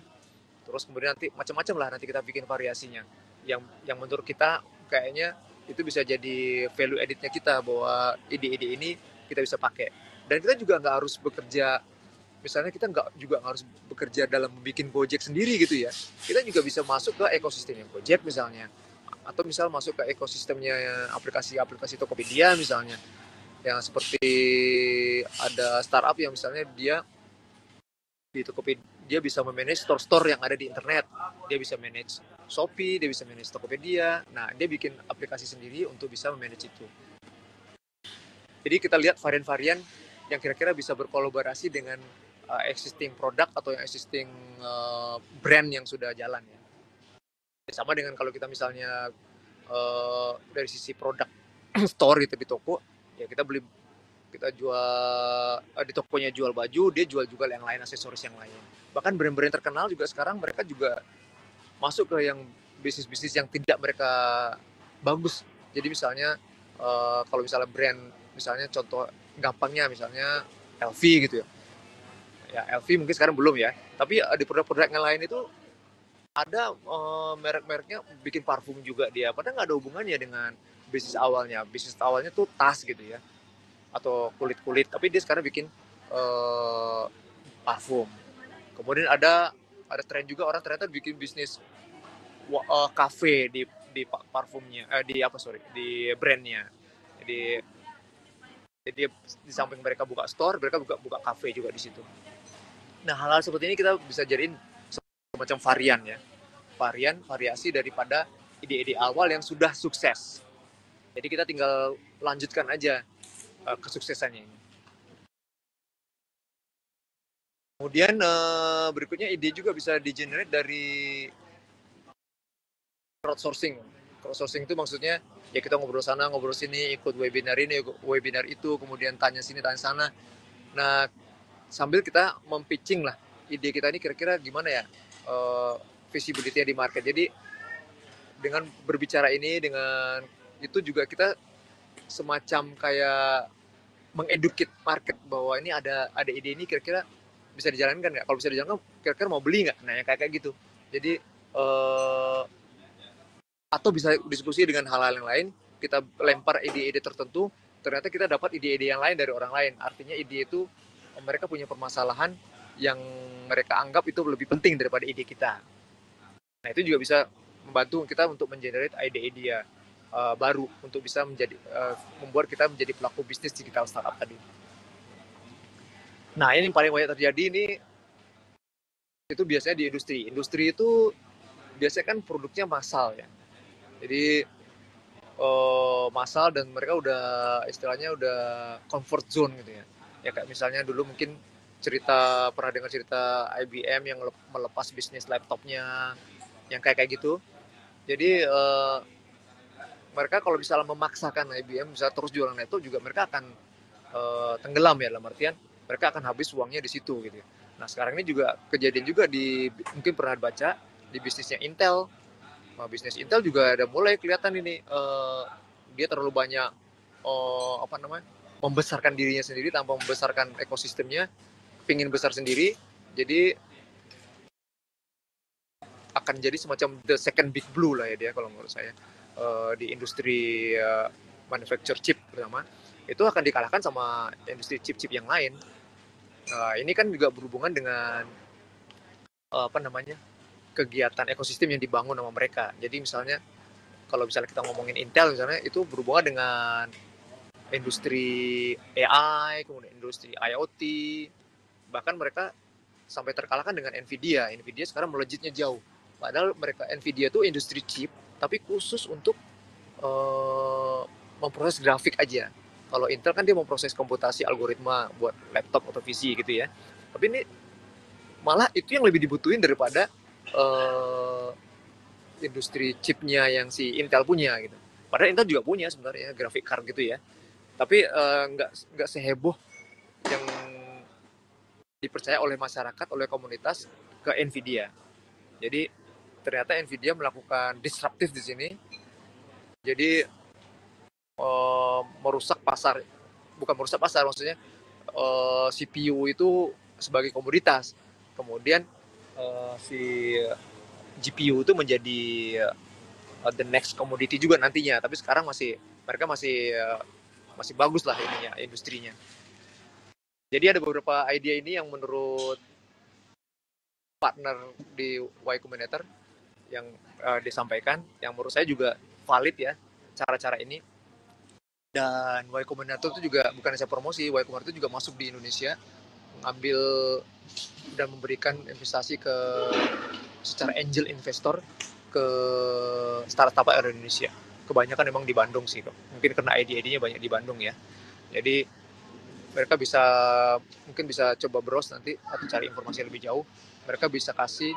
Terus kemudian nanti macam-macam lah nanti kita bikin variasinya. Yang menurut kita kayaknya itu bisa jadi value editnya kita, bahwa ide-ide ini kita bisa pakai. Dan kita juga nggak harus bekerja, misalnya kita nggak harus bekerja dalam membuat Gojek sendiri gitu ya. Kita juga bisa masuk ke ekosistemnya Gojek misalnya, atau misal masuk ke ekosistemnya aplikasi Tokopedia misalnya, yang seperti ada startup yang misalnya dia di Tokopedia dia bisa memanage store-store yang ada di internet, dia bisa manage Shopee, dia bisa manage Tokopedia. Nah, dia bikin aplikasi sendiri untuk bisa memanage itu. Jadi kita lihat varian-varian yang kira-kira bisa berkolaborasi dengan existing produk atau yang existing brand yang sudah jalan ya. Sama dengan kalau kita misalnya dari sisi produk store gitu di toko, ya kita jual di tokonya jual baju, dia jual juga yang lain, aksesoris yang lain. Bahkan brand-brand terkenal juga sekarang mereka juga masuk ke yang bisnis-bisnis yang tidak mereka bagus. Jadi misalnya kalau misalnya brand, misalnya contoh gampangnya misalnya LV gitu ya. Ya LV mungkin sekarang belum ya, tapi di produk-produk yang lain itu ada merek-mereknya bikin parfum juga dia. Padahal nggak ada hubungannya dengan bisnis awalnya. Bisnis awalnya tuh tas gitu ya, atau kulit-kulit, tapi dia sekarang bikin parfum. Kemudian ada tren juga orang ternyata bikin bisnis cafe di parfumnya, di brandnya. Jadi di samping mereka buka store, mereka buka cafe juga di situ. Nah, hal-hal seperti ini kita bisa jadiin semacam variasi daripada ide-ide awal yang sudah sukses. Jadi kita tinggal lanjutkan aja kesuksesannya ini. Kemudian berikutnya ide juga bisa di-generate dari crowdsourcing. Crowdsourcing itu maksudnya ya kita ngobrol sana, ngobrol sini, ikut webinar ini, webinar itu, kemudian tanya sini, tanya sana. Nah, sambil kita mempitching lah ide kita ini kira-kira gimana ya visibility-nya di market. Jadi dengan berbicara ini, dengan itu juga kita semacam kayak mengeduket market bahwa ini ada ide ini kira-kira bisa dijalankan nggak? Kalau bisa dijalankan, kira-kira mau beli nggak? Nah, yang kayak gitu. Jadi atau bisa diskusi dengan hal-hal yang lain, kita lempar ide-ide tertentu, ternyata kita dapat ide-ide yang lain dari orang lain. Artinya ide itu mereka punya permasalahan yang mereka anggap itu lebih penting daripada ide kita. Nah, itu juga bisa membantu kita untuk mengenerate ide-ide baru untuk bisa membuat kita menjadi pelaku bisnis digital startup tadi. Nah, ini yang paling banyak terjadi ini itu biasanya di industri. Industri itu biasanya kan produknya massal ya. Jadi massal dan mereka udah istilahnya udah comfort zone gitu ya. Ya kayak misalnya dulu mungkin pernah dengar cerita IBM yang melepas bisnis laptopnya yang kayak gitu. Jadi mereka kalau misalnya memaksakan IBM bisa terus jualan laptop juga mereka akan tenggelam ya, dalam artian mereka akan habis uangnya di situ gitu ya. Nah, sekarang ini juga kejadian juga mungkin pernah baca di bisnisnya Intel. Bisnis Intel juga ada mulai kelihatan ini dia terlalu banyak membesarkan dirinya sendiri tanpa membesarkan ekosistemnya, pingin besar sendiri, jadi akan jadi semacam the second big blue lah ya dia kalau menurut saya di industri manufacture chip pertama itu akan dikalahkan sama industri chip-chip yang lain. Ini kan juga berhubungan dengan kegiatan ekosistem yang dibangun sama mereka. Jadi misalnya kalau misalnya kita ngomongin Intel misalnya, itu berhubungan dengan industri AI, kemudian industri IoT, bahkan mereka sampai terkalahkan dengan Nvidia. Nvidia sekarang melejitnya jauh. Padahal Nvidia itu industri chip, tapi khusus untuk memproses grafik aja. Kalau Intel kan dia memproses komputasi algoritma buat laptop atau PC gitu ya. Tapi ini malah itu yang lebih dibutuhin daripada uh, industri chipnya yang si Intel punya gitu. Padahal Intel juga punya sebenarnya graphic card gitu ya. Tapi nggak seheboh yang dipercaya oleh masyarakat, oleh komunitas ke Nvidia. Jadi ternyata Nvidia melakukan disruptif di sini. Jadi merusak pasar, bukan merusak pasar maksudnya, CPU itu sebagai komoditas. Kemudian si GPU itu menjadi the next commodity juga nantinya. Tapi sekarang mereka masih bagus lah ininya, industrinya. Jadi ada beberapa ide ini yang menurut partner di Y Combinator yang disampaikan, yang menurut saya juga valid ya cara-cara ini. Dan Y Combinator itu juga bukan saya promosi, Y Combinator itu juga masuk di Indonesia, mengambil dan memberikan investasi ke secara angel investor ke startup di Indonesia. Kebanyakan memang di Bandung sih, mungkin karena ide-idenya banyak di Bandung ya. Jadi mereka mungkin bisa coba browse nanti atau cari informasi lebih jauh. Mereka bisa kasih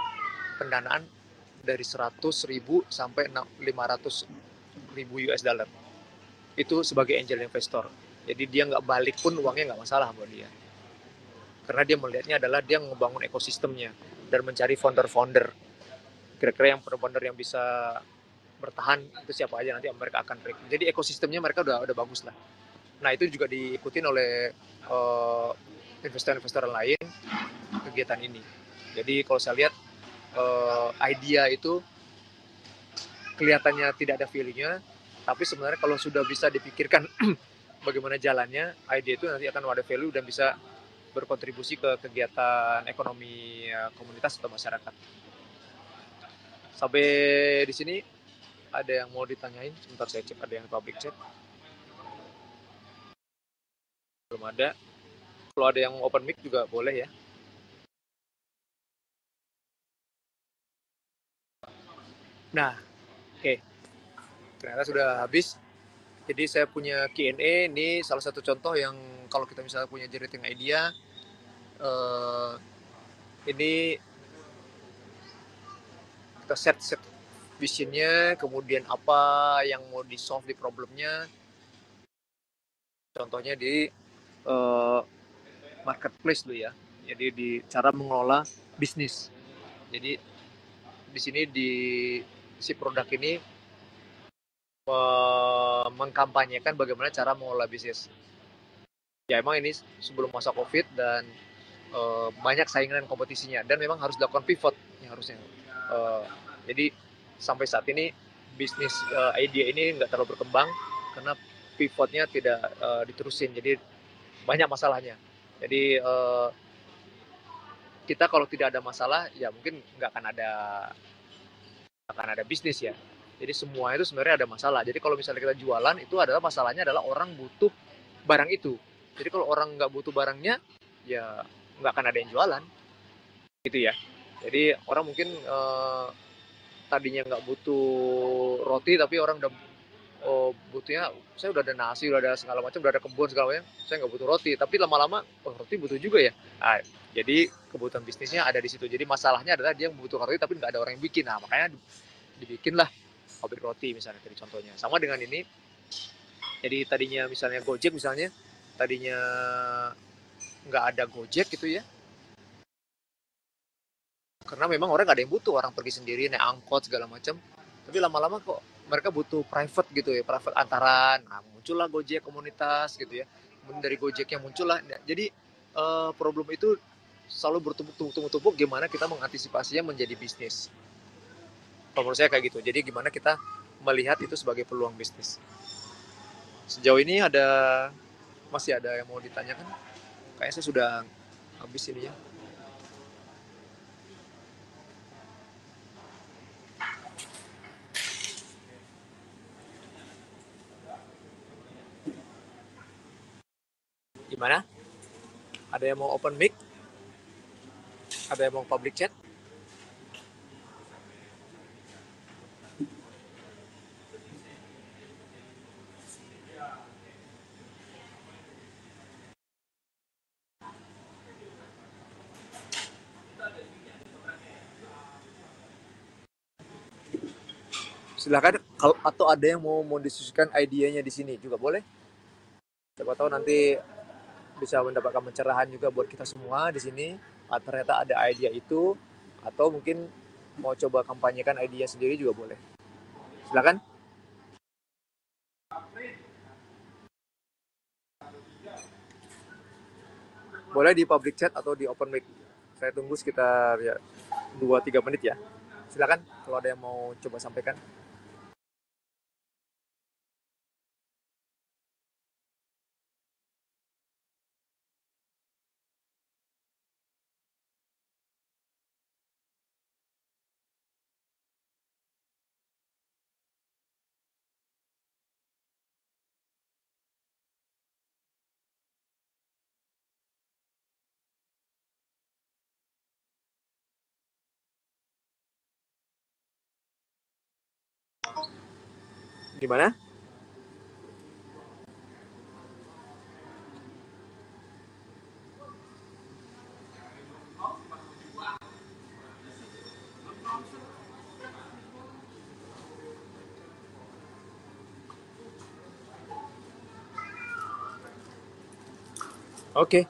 pendanaan dari 100.000 sampai 500.000 US dollar. Itu sebagai angel investor. Jadi dia nggak balik pun uangnya nggak masalah buat dia. Karena dia melihatnya adalah dia ngebangun ekosistemnya dan mencari founder-founder. Kira-kira yang founder yang bisa bertahan itu siapa aja nanti mereka akan break. Jadi ekosistemnya mereka udah bagus lah. Nah itu juga diikutin oleh investor-investor lain kegiatan ini. Jadi kalau saya lihat idea itu kelihatannya tidak ada value-nya, tapi sebenarnya kalau sudah bisa dipikirkan bagaimana jalannya, idea itu nanti akan ada value dan bisa berkontribusi ke kegiatan ekonomi komunitas atau masyarakat. Sampai di sini ada yang mau ditanyain? Sebentar saya cek, ada yang public chat. Belum ada. Kalau ada yang open mic juga boleh ya. Nah, oke. Ternyata sudah habis. Jadi saya punya Q&A, ini salah satu contoh yang kalau kita misalnya punya generating idea, ini kita set visionnya, kemudian apa yang mau di solve di problemnya. Contohnya di marketplace dulu ya. Jadi di cara mengelola bisnis. Jadi di sini di si produk ini mengkampanyekan bagaimana cara mengelola bisnis. Ya emang ini sebelum masa COVID dan banyak saingan dan kompetisinya dan memang harus dilakukan pivot ya harusnya. Jadi sampai saat ini bisnis idea ini nggak terlalu berkembang karena pivotnya tidak diterusin. Jadi banyak masalahnya. Jadi kita kalau tidak ada masalah ya mungkin nggak akan ada bisnis ya. Jadi semua itu sebenarnya ada masalah. Jadi kalau misalnya kita jualan itu adalah masalahnya adalah orang butuh barang itu. Jadi kalau orang nggak butuh barangnya ya nggak akan ada yang jualan gitu ya. Jadi orang mungkin tadinya nggak butuh roti tapi orang udah butuhnya, saya udah ada nasi, udah ada segala macam, udah ada kebun segala macam, saya nggak butuh roti. Tapi lama-lama roti butuh juga ya. Nah, jadi kebutuhan bisnisnya ada di situ. Jadi masalahnya adalah dia butuh roti tapi nggak ada orang yang bikin. Nah makanya dibikinlah pabrik roti misalnya tadi contohnya. Sama dengan ini. Jadi tadinya misalnya Gojek misalnya, tadinya nggak ada Gojek gitu ya. Karena memang orang nggak ada yang butuh, orang pergi sendiri naik angkot segala macam. Tapi lama-lama kok mereka butuh private gitu ya, private antaran. Nah, muncullah Gojek komunitas gitu ya. Kemudian dari Gojek yang muncullah. Jadi problem itu selalu bertumpuk-tumpuk gimana kita mengantisipasinya menjadi bisnis. Kalau menurut saya kayak gitu. Jadi gimana kita melihat itu sebagai peluang bisnis. Sejauh ini masih ada yang mau ditanyakan? Kayaknya saya sudah habis ini ya. Gimana? Ada yang mau open mic? Ada yang mau public chat? Silakan kalau atau ada yang mau diskusikan idenya di sini juga boleh. Siapa tahu nanti bisa mendapatkan pencerahan juga buat kita semua di sini. Ternyata ada ide itu atau mungkin mau coba kampanyekan idenya sendiri juga boleh. Silakan. Boleh di public chat atau di open mic. Saya tunggu sekitar ya 2-3 menit ya. Silakan kalau ada yang mau coba sampaikan. Gimana? Oke,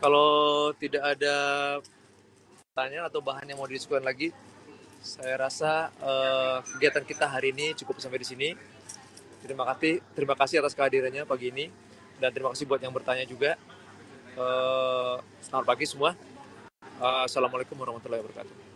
kalau tidak ada pertanyaan atau bahan yang mau didiskusikan lagi, saya rasa kegiatan kita hari ini cukup sampai di sini. Terima kasih atas kehadirannya pagi ini dan terima kasih buat yang bertanya juga. Selamat pagi semua. Assalamualaikum warahmatullahi wabarakatuh.